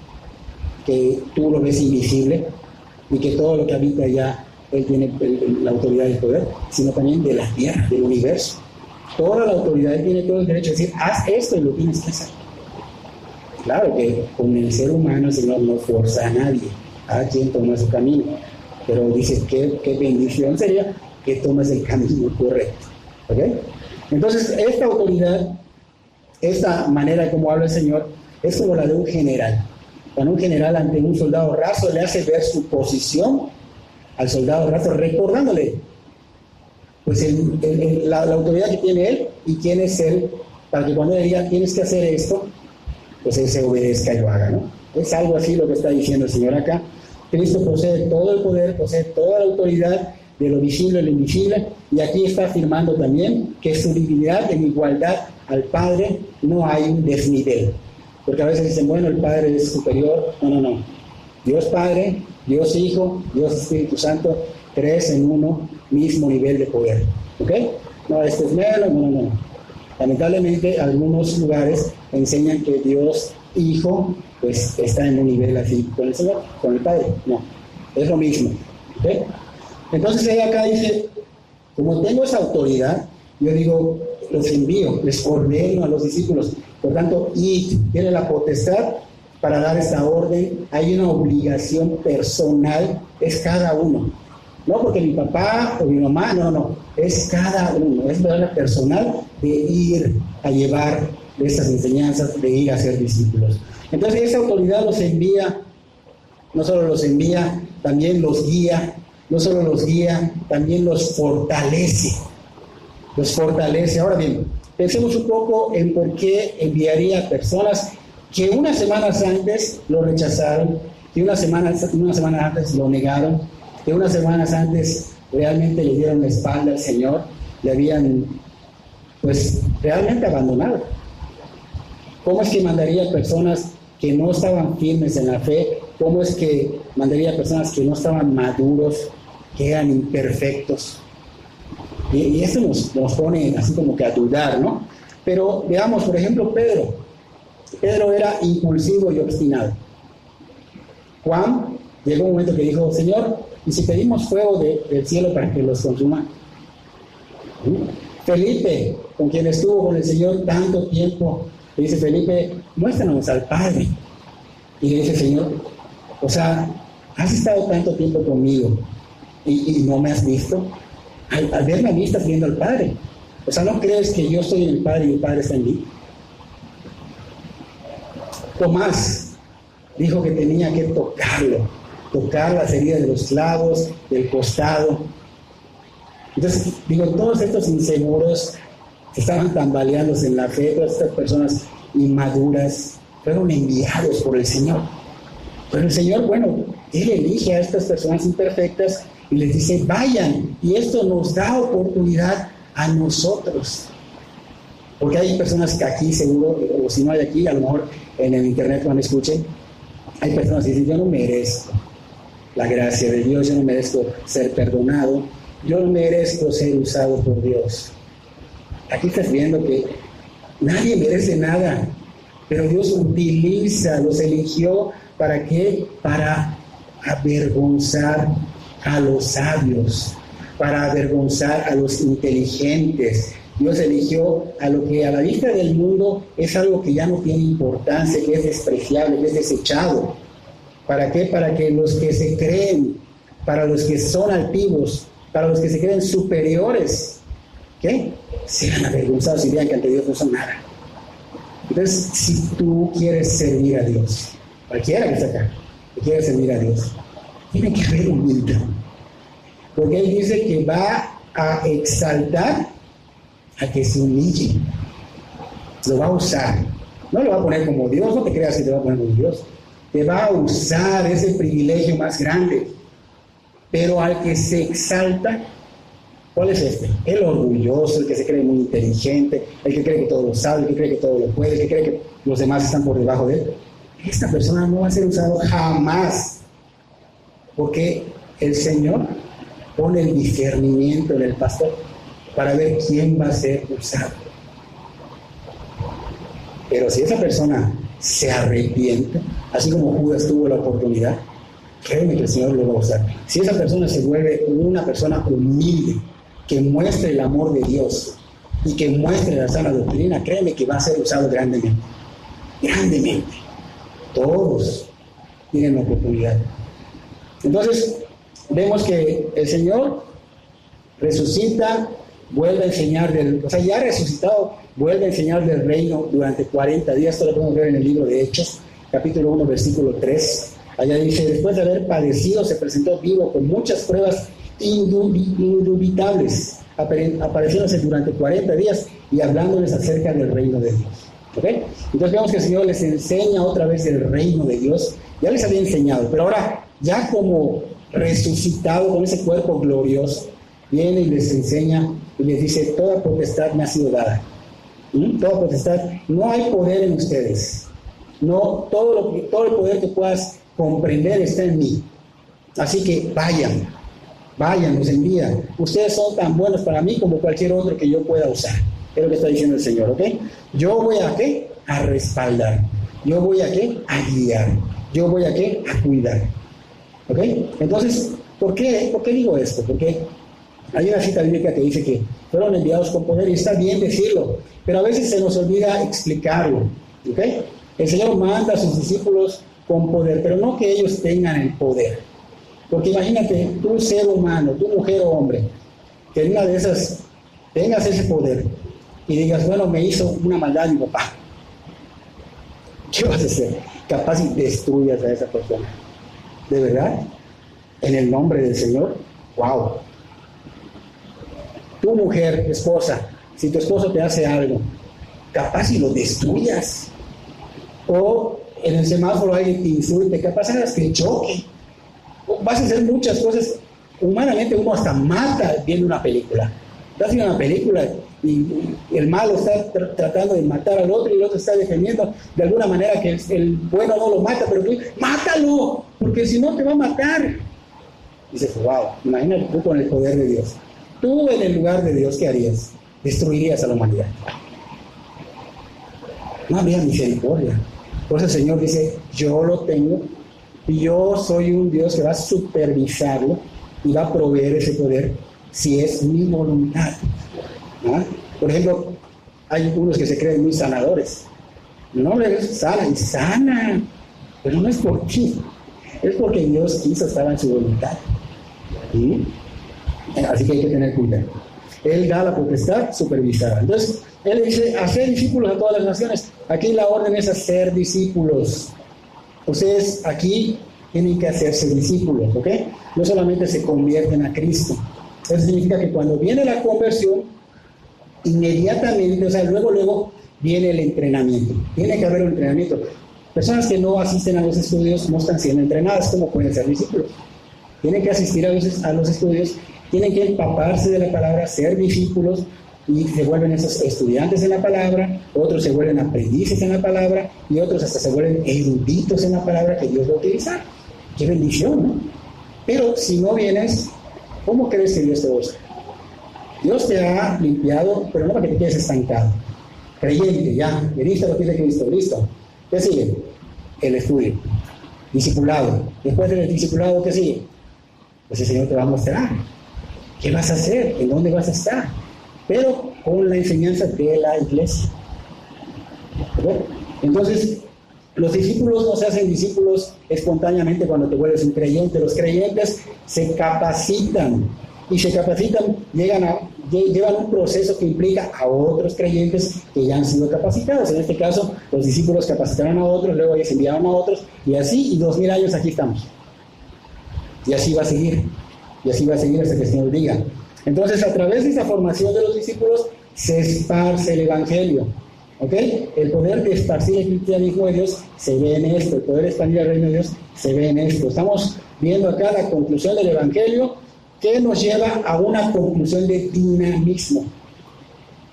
que tú lo ves invisible, y que todo lo que habita allá, Él tiene la autoridad y el poder, sino también de la tierra, del universo. Toda la autoridad, Él tiene todo el derecho a decir, haz esto y lo tienes que hacer. Claro que con el ser humano el Señor no fuerza a nadie, a quien toma su camino, pero dice qué bendición sería que tomes el camino correcto. ¿Ok? Entonces, esta autoridad, esta manera como habla el Señor, es como la de un general. Cuando un general ante un soldado raso le hace ver su posición al soldado raso, recordándole pues la autoridad que tiene él y quién es él, para que cuando él diga tienes que hacer esto, pues él se obedezca y lo haga, ¿no? Es algo así lo que está diciendo el Señor acá. Cristo posee todo el poder, posee toda la autoridad de lo visible y lo invisible, y aquí está afirmando también que su divinidad en igualdad al Padre no hay un desnivel. Porque a veces dicen, bueno, el Padre es superior. No. Dios Padre, Dios Hijo, Dios Espíritu Santo, tres en uno, mismo nivel de poder. ¿Ok? No, este es menos, no. Lamentablemente, algunos lugares enseñan que Dios Hijo, pues, está en un nivel así con el Señor, con el Padre. No, es lo mismo. ¿Ok? Entonces, ella acá dice, como tengo esa autoridad, yo digo, los envío, les ordeno a los discípulos. Por tanto, y tiene la potestad para dar esta orden. Hay una obligación personal, es cada uno. No porque mi papá o mi mamá, no, es cada uno, es verdad personal de ir a llevar estas enseñanzas, de ir a ser discípulos. Entonces esa autoridad los envía, no solo los envía, también los guía, no solo los guía, también los fortalece. Los fortalece. Ahora bien, pensemos un poco en por qué enviaría a personas que unas semanas antes lo rechazaron, que unas semanas antes lo negaron, que unas semanas antes realmente le dieron la espalda al Señor, le habían pues realmente abandonado. ¿Cómo es que mandaría personas que no estaban firmes en la fe? ¿Cómo es que mandaría personas que no estaban maduros, que eran imperfectos? Y esto nos pone así como que a dudar, ¿no? Pero veamos, por ejemplo, Pedro. Pedro era impulsivo y obstinado. Juan llegó un momento que dijo, Señor, ¿y si pedimos fuego del cielo para que los consuma? Felipe, con quien estuvo con el Señor tanto tiempo, le dice, Felipe, muéstranos al Padre. Y le dice, Señor, o sea, has estado tanto tiempo conmigo y no me has visto. Al verme a mí estás viendo al Padre. O sea, ¿no crees que yo estoy en el Padre y el Padre está en mí? Tomás dijo que tenía que tocar las heridas de los clavos, del costado. Entonces, digo, todos estos inseguros que estaban tambaleándose en la fe, todas estas personas inmaduras, fueron enviados por el Señor. Pero el Señor, bueno, Él elige a estas personas imperfectas y les dice, vayan, y esto nos da oportunidad a nosotros. Porque hay personas que aquí seguro, o si no hay aquí, a lo mejor en el internet cuando escuchen, hay personas que dicen, yo no merezco la gracia de Dios, yo no merezco ser perdonado, yo no merezco ser usado por Dios. Aquí estás viendo que nadie merece nada, pero Dios los eligió, ¿para qué? Para avergonzar a los sabios, para avergonzar a los inteligentes. Dios eligió a lo que a la vista del mundo es algo que ya no tiene importancia, que es despreciable, que es desechado. ¿Para qué? Para que los que se creen, para los que son altivos, para los que se creen superiores, ¿qué? Sean avergonzados y vean que ante Dios no son nada. Entonces, si tú quieres servir a Dios, cualquiera que esté acá, que quiere servir a Dios, tiene que haber humildad. Porque Él dice que va a exaltar a que se humille. Lo va a usar. No lo va a poner como Dios, no te creas que te va a poner como Dios. Te va a usar ese privilegio más grande. Pero al que se exalta, ¿cuál es este? El orgulloso, el que se cree muy inteligente, el que cree que todo lo sabe, el que cree que todo lo puede, el que cree que los demás están por debajo de él. Esta persona no va a ser usado jamás. Porque el Señor pone el discernimiento en el pastor para ver quién va a ser usado. Pero si esa persona se arrepiente, así como Judas tuvo la oportunidad, créeme que el Señor lo va a usar. Si esa persona se vuelve una persona humilde, que muestre el amor de Dios y que muestre la sana doctrina, créeme que va a ser usado grandemente. Grandemente. Todos tienen la oportunidad. Entonces, vemos que el Señor resucita, vuelve a enseñar ya resucitado, vuelve a enseñar del reino durante 40 días. Esto lo podemos ver en el libro de Hechos, capítulo 1, versículo 3. Allá dice, después de haber padecido, se presentó vivo con muchas pruebas indubitables, apareciéndose durante 40 días y hablándoles acerca del reino de Dios. ¿Okay? Entonces vemos que el Señor les enseña otra vez el reino de Dios. Ya les había enseñado, pero ahora ya como resucitado con ese cuerpo glorioso, viene y les enseña y les dice, toda potestad me ha sido dada. Toda potestad, no hay poder en ustedes. No, todo el poder que puedas comprender está en mí. Así que vayan, los envía. Ustedes son tan buenos para mí como cualquier otro que yo pueda usar. Es lo que está diciendo el Señor, ¿ok? Yo voy a ¿qué? A respaldar. Yo voy a ¿qué? A guiar. Yo voy a ¿qué? A cuidar. ¿Ok? Entonces, ¿por qué digo esto? Porque hay una cita bíblica que dice que fueron enviados con poder y está bien decirlo, pero a veces se nos olvida explicarlo. ¿Ok? El Señor manda a sus discípulos con poder, pero no que ellos tengan el poder. Porque imagínate, tú ser humano, tú mujer o hombre, que en una de esas tengas ese poder y digas, bueno, me hizo una maldad mi papá. ¿Qué vas a hacer? Capaz y destruyas a esa persona. ¿De verdad? En el nombre del Señor. ¡Wow! Tu mujer, esposa, si tu esposo te hace algo, capaz y lo destruyas. O en el semáforo alguien te insulte, capaz hagas que choque. Vas a hacer muchas cosas. Humanamente uno hasta mata viendo una película. Estás viendo una película y el malo está tratando de matar al otro y el otro está defendiendo de alguna manera que el bueno no lo mata, pero tú, ¡mátalo! Porque si no te va a matar. Dices, wow, imagínate tú con el poder de Dios. Tú en el lugar de Dios, ¿qué harías? Destruirías a la humanidad. No habría misericordia. Por eso el Señor dice, yo lo tengo, y yo soy un Dios que va a supervisarlo y va a proveer ese poder si es mi voluntad. ¿Ah? Por ejemplo, hay unos que se creen muy sanadores. No le sana y sana, pero no es por ti, es porque Dios quiso, estaba en su voluntad. ¿Sí? Así que hay que tener cuidado. Él da la potestad supervisada. Entonces, Él dice, hacer discípulos a todas las naciones. Aquí la orden es hacer discípulos. Ustedes aquí tienen que hacerse discípulos, ¿ok? No solamente se convierten a Cristo. Eso significa que cuando viene la conversión, inmediatamente, o sea, luego viene el entrenamiento. Tiene que haber un entrenamiento. Personas que no asisten a los estudios no están siendo entrenadas. ¿Cómo pueden ser discípulos? Tienen que asistir a los estudios, tienen que empaparse de la palabra, ser discípulos, y se vuelven esos estudiantes en la palabra, otros se vuelven aprendices en la palabra, y otros hasta se vuelven eruditos en la palabra que Dios va a utilizar. ¡Qué bendición!, ¿no? Pero si no vienes, ¿cómo crees que Dios te usa? Dios te ha limpiado, pero no para que te quedes estancado. Creyente, ya, veniste a lo que dice Cristo, listo. ¿Qué sigue? El estudio. Discipulado. Después del discipulado, ¿qué sigue? Pues el Señor te va a mostrar qué vas a hacer, en dónde vas a estar, pero con la enseñanza de la iglesia. ¿Verdad? Entonces, los discípulos no se hacen discípulos espontáneamente cuando te vuelves un creyente. Los creyentes se capacitan, y se capacitan, llevan un proceso que implica a otros creyentes que ya han sido capacitados. En este caso, los discípulos capacitaron a otros, luego ellos enviaron a otros, y así, y 2000 años aquí estamos. Y así va a seguir hasta que el Señor diga. Entonces, a través de esa formación de los discípulos, se esparce el Evangelio. ¿Ok? El poder de esparcir el cristianismo de Dios se ve en esto. El poder de expandir el reino de Dios se ve en esto. Estamos viendo acá la conclusión del Evangelio, que nos lleva a una conclusión de dinamismo.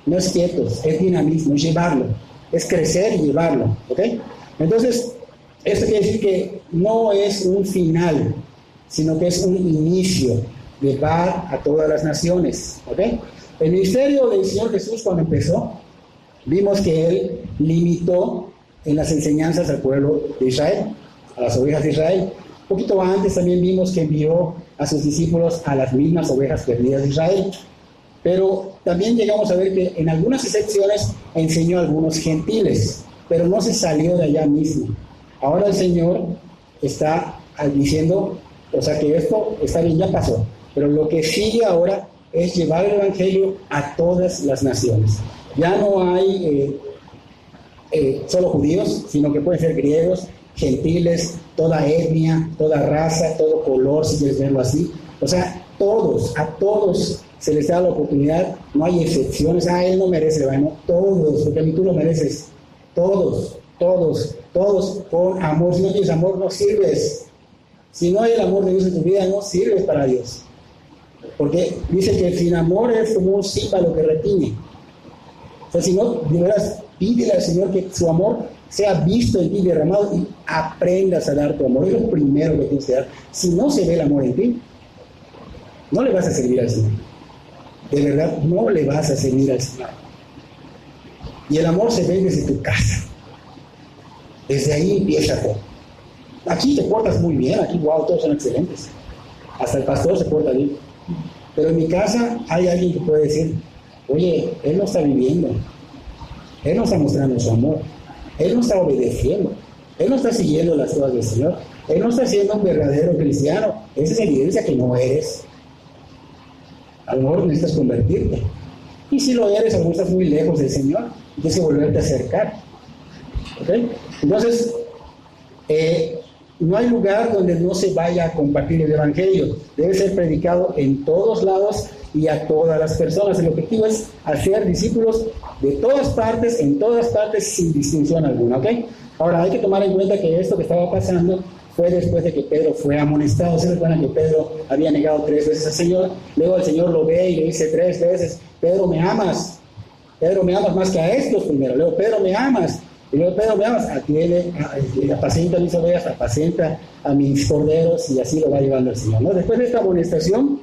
No es quietos, es dinamismo, es llevarlo. Es crecer y llevarlo. ¿Ok? Entonces, esto quiere decir que no es un final, sino que es un inicio, llevar a todas las naciones. ¿Ok? El ministerio del Señor Jesús, cuando empezó, vimos que Él limitó en las enseñanzas al pueblo de Israel, a las ovejas de Israel. Un poquito antes también vimos que envió a sus discípulos a las mismas ovejas perdidas de Israel. Pero también llegamos a ver que en algunas excepciones enseñó a algunos gentiles, pero no se salió de allá mismo. Ahora el Señor está diciendo, o sea, que esto está bien, ya pasó, pero lo que sigue ahora es llevar el Evangelio a todas las naciones. Ya no hay solo judíos, sino que pueden ser griegos, gentiles, toda etnia, toda raza, todo color, si quieres verlo así. O sea, a todos se les da la oportunidad, no hay excepciones. Él no merece, no, todos, porque a mí tú lo mereces. Todos, con amor. Si no tienes amor, no sirves. Si no hay el amor de Dios en tu vida, no sirves para Dios. Porque dice que sin amor es como un címbalo que retiñe. O sea, si no, de veras, pídele al Señor que su amor sea visto en ti, derramado, y aprendas a dar tu amor. Es lo primero que tienes que dar. Si no se ve el amor en ti, no le vas a servir al Señor. De verdad, no le vas a servir al Señor. Y el amor se ve desde tu casa. Desde ahí empieza todo. Aquí te portas muy bien, aquí, wow, todos son excelentes. Hasta el pastor se porta bien. Pero en mi casa hay alguien que puede decir, oye, él no está viviendo, él no está mostrando su amor, él no está obedeciendo, él no está siguiendo las cosas del Señor. Él no está siendo un verdadero cristiano. Esa es evidencia que no eres. A lo mejor necesitas convertirte. Y si lo eres, a lo mejor estás muy lejos del Señor. Tienes que volverte a acercar. ¿Okay? Entonces, no hay lugar donde no se vaya a compartir el Evangelio. Debe ser predicado en todos lados y a todas las personas. El objetivo es hacer discípulos de todas partes, en todas partes, sin distinción alguna. ¿Okay? Ahora, hay que tomar en cuenta que esto que estaba pasando fue después de que Pedro fue amonestado. ¿Se recuerdan que Pedro había negado 3 veces al Señor? Luego el Señor lo ve y le dice 3 veces, Pedro, ¿me amas? Pedro, ¿me amas más que a estos primero? Luego, Pedro, ¿me amas? Y luego, Pedro, ¿me amas? Apacienta mis ovejas, apacienta a mis corderos, y así lo va llevando el Señor, ¿no? Después de esta amonestación,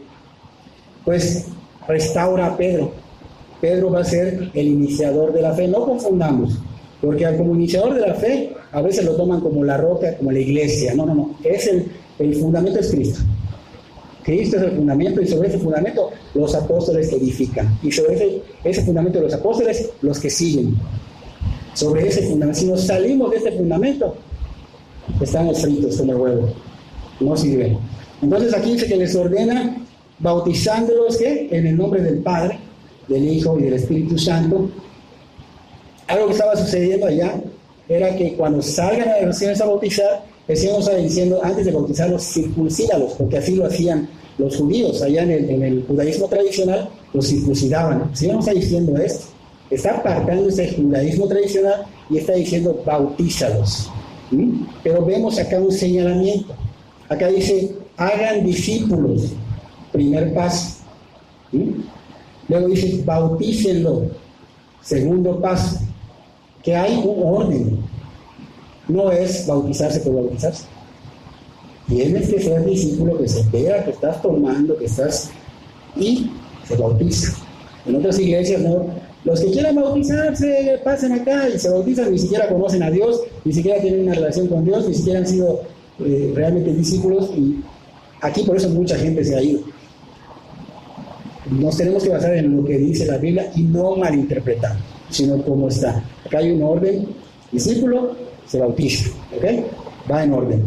pues restaura a Pedro. Pedro va a ser el iniciador de la fe. No confundamos, porque como iniciador de la fe, a veces lo toman como la roca, como la iglesia. No. Es el fundamento es Cristo. Cristo es el fundamento, y sobre ese fundamento los apóstoles edifican. Y sobre ese fundamento de los apóstoles, los que siguen. Sobre ese fundamento. Si nos salimos de este fundamento, estamos fritos como el huevo. No sirve. Entonces aquí dice que les ordena bautizándolos, ¿qué? En el nombre del Padre, del Hijo y del Espíritu Santo. Algo que estaba sucediendo allá era que cuando salgan a los cielos a bautizar, el Señor nos está diciendo, antes de bautizarlos, circuncídalos, porque así lo hacían los judíos. Allá en el judaísmo tradicional, los circuncidaban. El Señor nos está diciendo esto. Está apartando ese judaísmo tradicional y está diciendo, bautízalos. Pero vemos acá un señalamiento. Acá dice, hagan discípulos. Primer paso. Luego dice, bautícenlo. Segundo paso. Que hay un orden. No es bautizarse por bautizarse. Tienes que ser discípulo, que se vea que estás tomando, que estás, y se bautiza. En otras iglesias no. Los que quieran bautizarse, pasen acá y se bautizan, ni siquiera conocen a Dios, ni siquiera tienen una relación con Dios, ni siquiera han sido realmente discípulos, y aquí por eso mucha gente se ha ido. Nos tenemos que basar en lo que dice la Biblia y no malinterpretar, sino cómo está. Acá hay un orden: discípulo, se bautiza, ¿ok? Va en orden.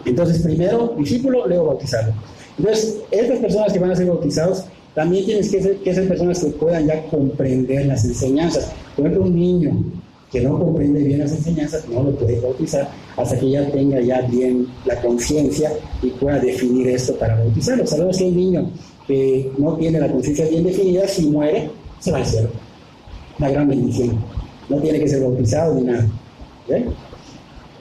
Entonces, primero discípulo, luego bautizarlo. Entonces, estas personas que van a ser bautizados también tienes que ser personas que puedan ya comprender las enseñanzas. Por ejemplo, un niño que no comprende bien las enseñanzas no lo puede bautizar hasta que ya tenga ya bien la conciencia y pueda definir esto para bautizarlo. Sabemos que un niño que no tiene la conciencia bien definida, si muere, se va al cielo. Una gran bendición. No tiene que ser bautizado ni nada. ¿Okay?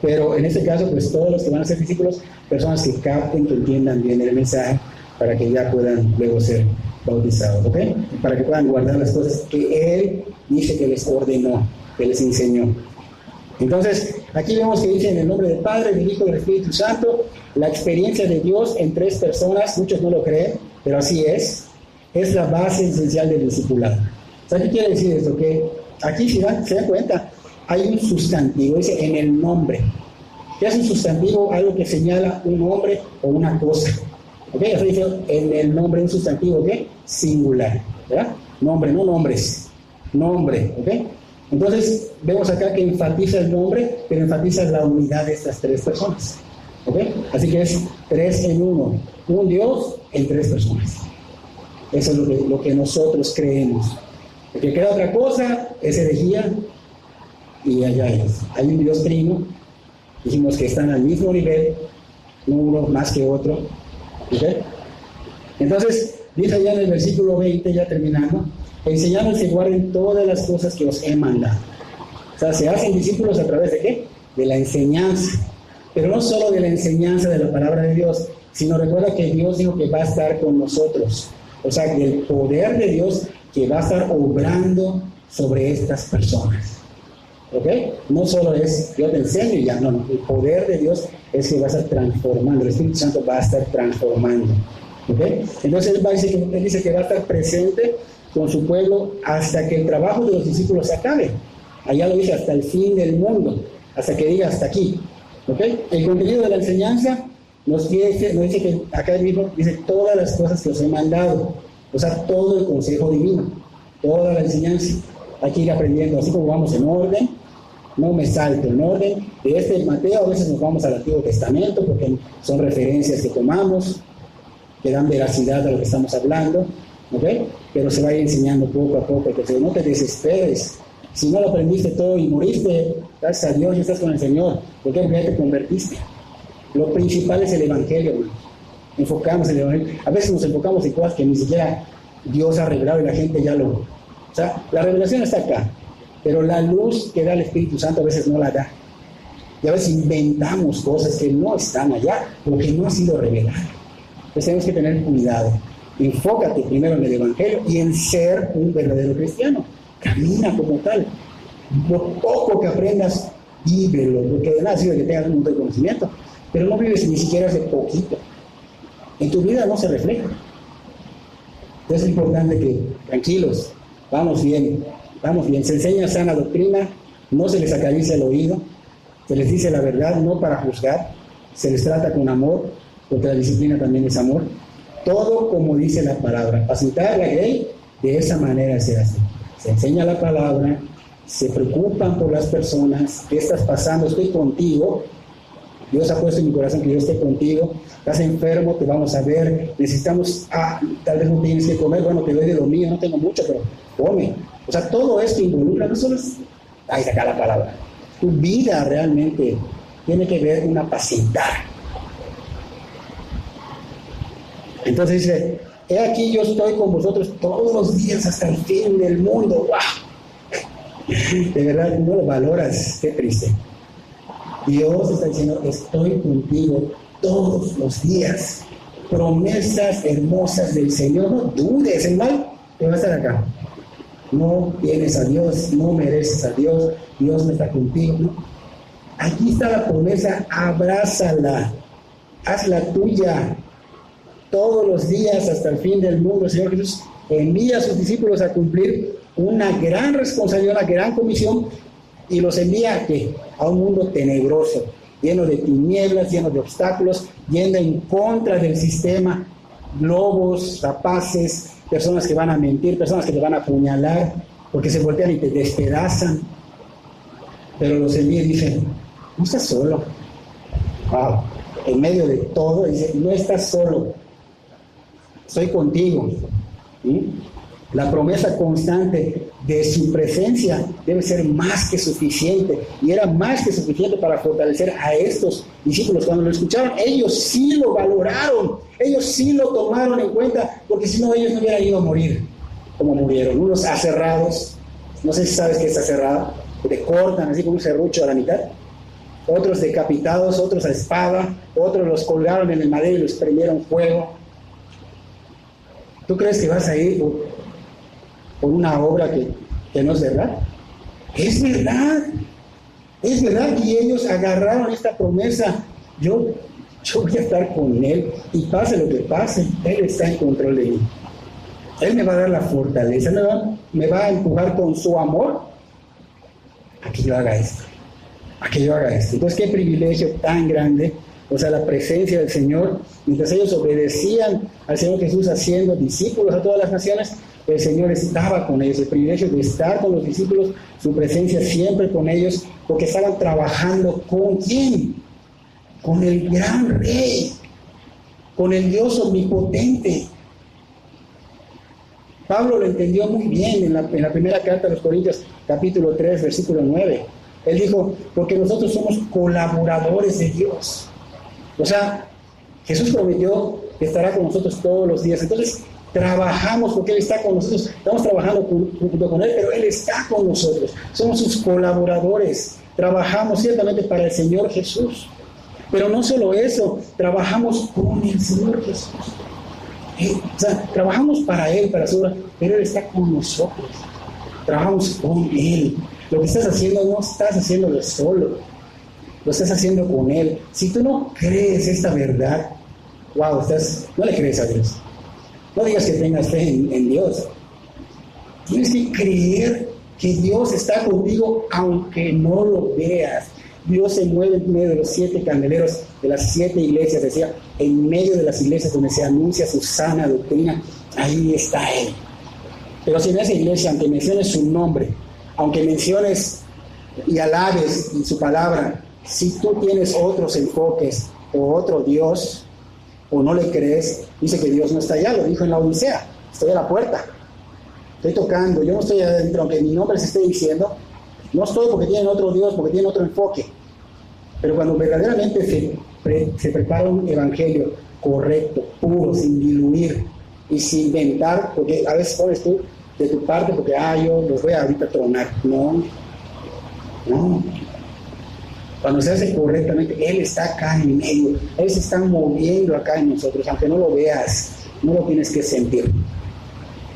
Pero en este caso, pues todos los que van a ser discípulos, personas que capten, que entiendan bien el mensaje, para que ya puedan luego ser bautizados, ¿ok? Para que puedan guardar las cosas que Él dice que les ordenó, que les enseñó. Entonces, aquí vemos que dice en el nombre del Padre, del Hijo y del Espíritu Santo, la experiencia de Dios en 3 personas. Muchos no lo creen, pero así es la base esencial del discipulado. O sea, ¿qué quiere decir esto? Que aquí, si se dan cuenta, hay un sustantivo, dice en el nombre. ¿Qué es un sustantivo? Algo que señala un hombre o una cosa. ¿Ok? Eso dice en el nombre, un sustantivo, ¿qué? Singular, ¿verdad? Nombre, no nombres. Nombre, ¿ok? Entonces, vemos acá que enfatiza el nombre, pero enfatiza la unidad de estas 3 personas. ¿Ok? Así que es 3 en 1. Un Dios en 3 personas. Eso es lo que nosotros creemos. El que crea otra cosa es herejía, y allá es. Hay un Dios trino, dijimos que están al mismo nivel, no uno más que otro. ¿Okay? Entonces, dice allá en el versículo 20, ya terminando, enseñándoles que guarden todas las cosas que os he mandado. O sea, se hacen discípulos a través de ¿qué? De la enseñanza. Pero no solo de la enseñanza de la palabra de Dios, sino recuerda que Dios dijo que va a estar con nosotros. O sea, que el poder de Dios que va a estar obrando sobre estas personas. ¿Ok? No solo es yo te enseño y ya, no. El poder de Dios es que va a estar transformando. El Espíritu Santo va a estar transformando. ¿Ok? Entonces él dice que va a estar presente con su pueblo hasta que el trabajo de los discípulos se acabe. Allá lo dice, hasta el fin del mundo, hasta que diga hasta aquí. ¿Ok? El contenido de la enseñanza nos dice que acá mismo dice todas las cosas que os he mandado. O sea, todo el consejo divino, toda la enseñanza. Hay que ir aprendiendo, así como vamos en orden, no me salto el orden de este Mateo. A veces nos vamos al Antiguo Testamento porque son referencias que tomamos, que dan veracidad a lo que estamos hablando, ¿ok? Pero se va a ir enseñando poco a poco, porque no te desesperes. Si no lo aprendiste todo y moriste, gracias a Dios, ya estás con el Señor. ¿Por qué? Porque ya te convertiste. Lo principal es el Evangelio, hermano. Enfocamos en el Evangelio. A veces nos enfocamos en cosas que ni siquiera Dios ha revelado y la gente ya lo... O sea, la revelación está acá, pero la luz que da el Espíritu Santo a veces no la da. Y a veces inventamos cosas que no están allá, porque no ha sido revelado. Entonces tenemos que tener cuidado. Enfócate primero en el Evangelio y en ser un verdadero cristiano. Camina como tal. Lo poco que aprendas, vívelo, porque de nada sirve que tengas un montón de conocimiento, pero no vives ni siquiera ese poquito. En tu vida no se refleja. Entonces es importante que, tranquilos, vamos bien. Se enseña sana doctrina, no se les acaricia el oído, se les dice la verdad, no para juzgar, se les trata con amor, porque la disciplina también es amor. Todo como dice la palabra. Apacentar la ley, de esa manera se hace. Se enseña la palabra, se preocupan por las personas. ¿Qué estás pasando? Estoy contigo. Dios ha puesto en mi corazón que yo esté contigo. Estás enfermo, te vamos a ver. Necesitamos, tal vez no tienes que comer. Bueno, te doy de lo mío, no tengo mucho, pero come. O sea, todo esto involucra, no solo es, ahí saca la palabra. Tu vida realmente tiene que ver un apacentar. Entonces dice, he aquí yo estoy con vosotros todos los días hasta el fin del mundo. ¡Wow! De verdad, no lo valoras, qué triste. Dios está diciendo, estoy contigo todos los días. Promesas hermosas del Señor. No dudes, el mal te va a estar acá. No tienes a Dios, no mereces a Dios, Dios no está contigo. ¿No? Aquí está la promesa, abrázala, hazla tuya. Todos los días hasta el fin del mundo, el Señor Jesús envía a sus discípulos a cumplir una gran responsabilidad, una gran comisión, y los envía a un mundo tenebroso, lleno de tinieblas, lleno de obstáculos, yendo en contra del sistema, lobos, rapaces, personas que van a mentir, personas que te van a apuñalar, porque se voltean y te despedazan. Pero los envía y dicen, no estás solo. Wow. En medio de todo, dice, no estás solo. Estoy contigo. ¿Sí? La promesa constante de su presencia debe ser más que suficiente. Y era más que suficiente para fortalecer a estos discípulos. Cuando lo escucharon, ellos sí lo valoraron. Ellos sí lo tomaron en cuenta, porque si no, ellos no hubieran ido a morir como murieron. Unos aserrados, no sé si sabes qué es aserrado, te cortan así como un serrucho a la mitad. Otros decapitados, otros a espada, otros los colgaron en el madero y los prendieron fuego. ¿Tú crees que vas a ir por una obra que no es verdad? Es verdad, es verdad. Y ellos agarraron esta promesa. Yo voy a estar con Él y pase lo que pase, Él está en control de mí. Él me va a dar la fortaleza, me va a empujar con su amor a que yo haga esto. Entonces, qué privilegio tan grande, o sea, la presencia del Señor, mientras ellos obedecían al Señor Jesús haciendo discípulos a todas las naciones, el Señor estaba con ellos, el privilegio de estar con los discípulos, su presencia siempre con ellos, porque estaban trabajando ¿con quién? Con el gran Rey, con el Dios omnipotente. Pablo lo entendió muy bien en la primera carta a los Corintios, capítulo 3, versículo 9. Él dijo, porque nosotros somos colaboradores de Dios. O sea, Jesús prometió que estará con nosotros todos los días. Entonces, trabajamos porque Él está con nosotros. Estamos trabajando junto con Él, pero Él está con nosotros. Somos sus colaboradores. Trabajamos ciertamente para el Señor Jesús. Pero no solo eso, trabajamos con el Señor Jesús. O sea, trabajamos para Él, para su obra, pero Él está con nosotros. Trabajamos con Él. Lo que estás haciendo no estás haciéndolo solo, lo estás haciendo con Él. Si tú no crees esta verdad, wow, no le crees a Dios. No digas que tengas fe en Dios. Tienes que creer que Dios está contigo aunque no lo veas. Dios se mueve en medio de los 7 candeleros de las 7 iglesias, decía, en medio de las iglesias donde se anuncia su sana doctrina, ahí está Él. Pero si en esa iglesia, aunque menciones su nombre, aunque menciones y alabes en su palabra. Si tú tienes otros enfoques o otro Dios, o no le crees, dice que Dios no está allá, lo dijo en la Odisea, estoy a la puerta, estoy tocando, yo no estoy adentro, aunque mi nombre se esté diciendo, no estoy porque tienen otro Dios, porque tienen otro enfoque. Pero cuando verdaderamente se prepara un evangelio correcto, puro, sin diluir y sin inventar, porque a veces pones tú de tu parte porque yo los voy a ahorita tronar. No. Cuando se hace correctamente, Él está acá en medio, Él se está moviendo acá en nosotros, aunque no lo veas, no lo tienes que sentir.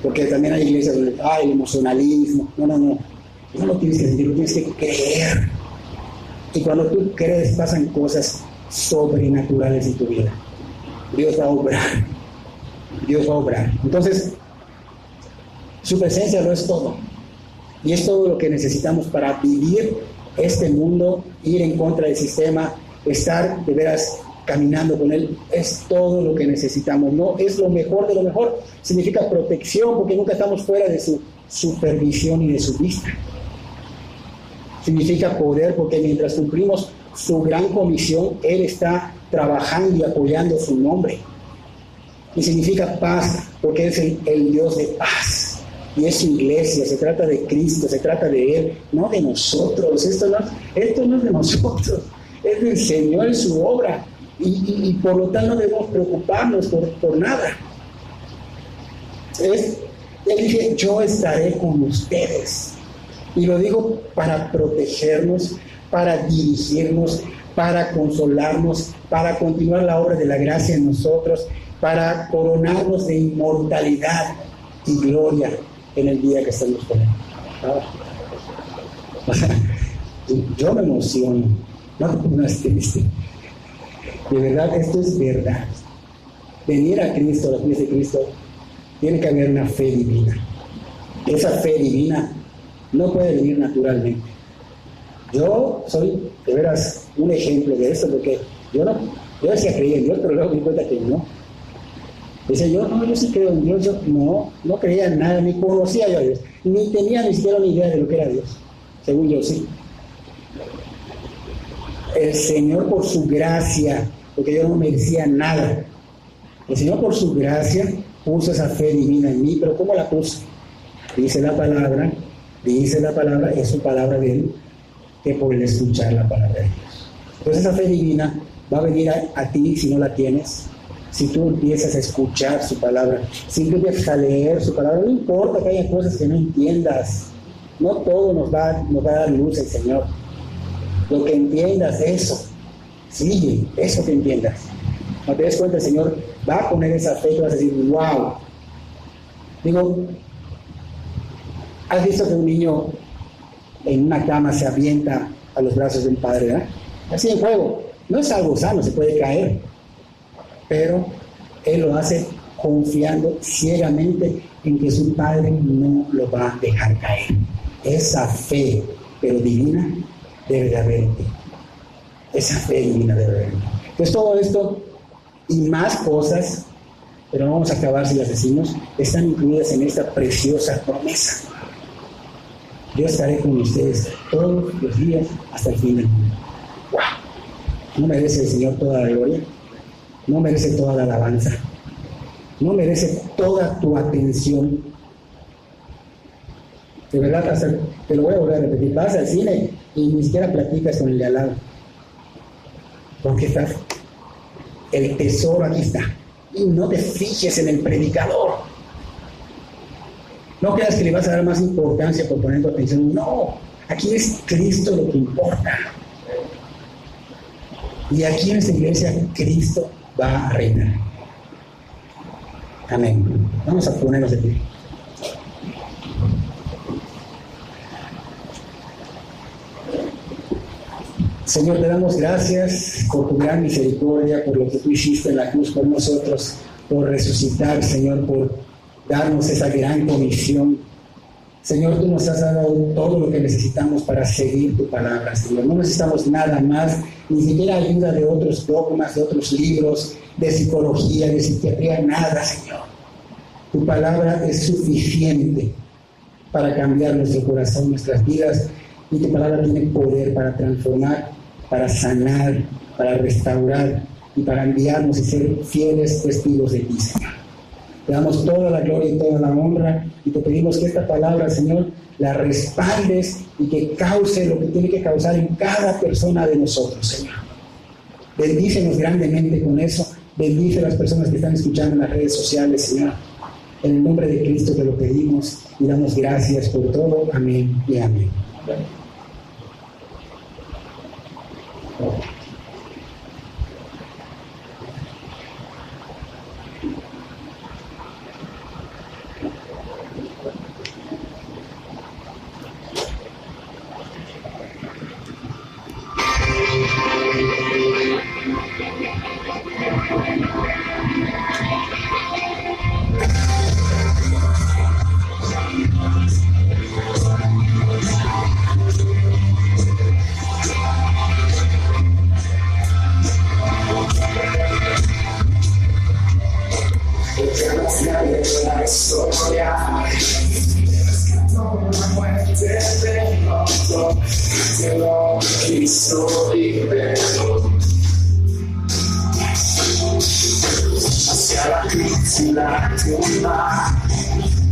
Porque también hay iglesias donde el emocionalismo, no lo tienes que sentir, lo tienes que creer. Y cuando tú crees, pasan cosas sobrenaturales en tu vida. Dios va a obrar. Entonces, su presencia lo es todo. Y es todo lo que necesitamos para vivir este mundo, ir en contra del sistema, estar de veras caminando con Él. Es todo lo que necesitamos. No es lo mejor de lo mejor. Significa protección porque nunca estamos fuera de su supervisión y de su vista. Significa poder porque mientras cumplimos su gran comisión, Él está trabajando y apoyando su nombre. Y significa paz porque es el Dios de paz. Y es su iglesia, se trata de Cristo, se trata de Él, no de nosotros. Esto no es de nosotros, es del Señor, es su obra. Y por lo tanto no debemos preocuparnos por nada. Él dice, yo estaré con ustedes. Y lo digo para protegernos, para dirigirnos, para consolarnos, para continuar la obra de la gracia en nosotros, para coronarnos de inmortalidad y gloria en el día que estamos con Él. Yo me emociono, no es triste. De verdad, esto es verdad. Venir a Cristo, a los pies de Cristo, tiene que haber una fe divina. Esa fe divina no puede venir naturalmente. Yo soy, de veras, un ejemplo de esto, porque yo decía creía en Dios, pero luego me di cuenta que no. Decía yo sí creo en Dios, yo no creía en nada, ni conocía yo a Dios, ni tenía ni siquiera una idea de lo que era Dios, según yo sí. El Señor por su gracia, porque yo no merecía nada, el Señor por su gracia puso esa fe divina en mí, pero ¿cómo la puso? Dice la palabra, es su palabra de Él, que por el escuchar la palabra de Dios. Entonces esa fe divina va a venir a ti si no la tienes, si tú empiezas a escuchar su palabra, si tú empiezas a leer su palabra. No importa que haya cosas que no entiendas, no todo nos va a dar luz el Señor. Lo que entiendas, eso, sigue, eso que entiendas. Cuando te des cuenta, el Señor va a poner esa fe y vas a decir, wow. Digo, ¿has visto que un niño en una cama se avienta a los brazos de un padre, ¿verdad? Así en juego. No es algo sano, se puede caer. Pero Él lo hace confiando ciegamente en que su padre no lo va a dejar caer. Esa fe, pero divina, debe de haber en ti. Esa fe divina debe de haber en ti. Entonces todo esto y más cosas, pero no vamos a acabar si las decimos, están incluidas en esta preciosa promesa. Yo estaré con ustedes todos los días hasta el fin del mundo. ¡Wow! ¿No merece el Señor toda la gloria? ¿No merece toda la alabanza? ¿No merece toda tu atención? De verdad, hasta te lo voy a volver a repetir. Vas al cine y ni siquiera platicas con el de al lado. Porque estás, el tesoro aquí está. Y no te fijes en el predicador. No creas que le vas a dar más importancia por poner tu atención. No, aquí es Cristo lo que importa. Y aquí en esta iglesia Cristo va a reinar. Amén. Vamos a ponernos de pie. Señor, te damos gracias por tu gran misericordia, por lo que tú hiciste en la cruz por nosotros, por resucitar, Señor, por darnos esa gran comisión. Señor, tú nos has dado todo lo que necesitamos para seguir tu palabra, Señor. No necesitamos nada más, ni siquiera ayuda de otros dogmas, de otros libros, de psicología, de psiquiatría, nada, Señor. Tu palabra es suficiente para cambiar nuestro corazón, nuestras vidas y tu palabra tiene poder para transformar, para sanar, para restaurar y para enviarnos y ser fieles testigos de ti, Señor. Te damos toda la gloria y toda la honra y te pedimos que esta palabra, Señor, la respaldes y que cause lo que tiene que causar en cada persona de nosotros, Señor. Bendícenos grandemente con eso. Bendice a las personas que están escuchando en las redes sociales, Señor. En el nombre de Cristo te lo pedimos y damos gracias por todo. Amén y amén. La historia rescató la muerte del otro, te lo quiso liberó hacia la cruz y la tumba,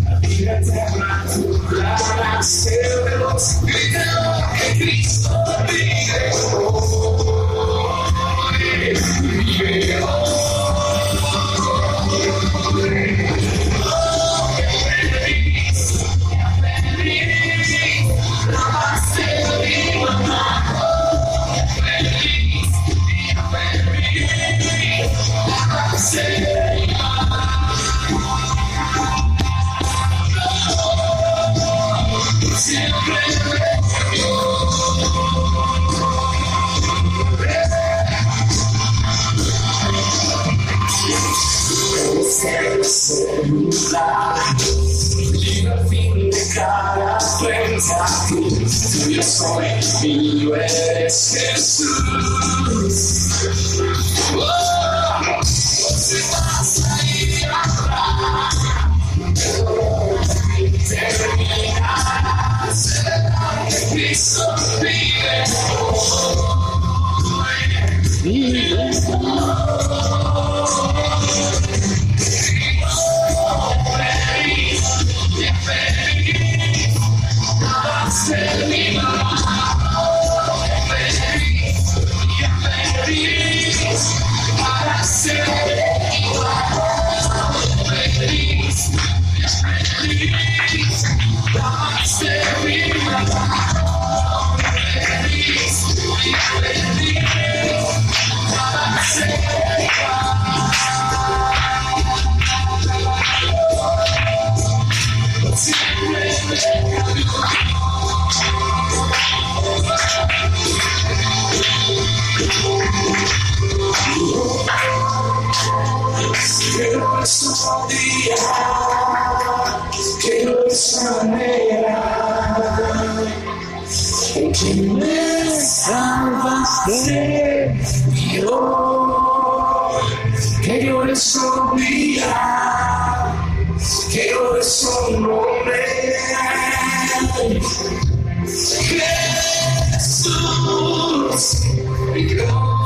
la vida eterna tu clara se reveló, que Cristo yo soy, mío eres Jesús. Oh, si vas a ir atrás, terminarás, será que Cristo vive que no es manera que me salvaste, Dios, que yo les olvidar, que yo les nombre, Jesús, Dios.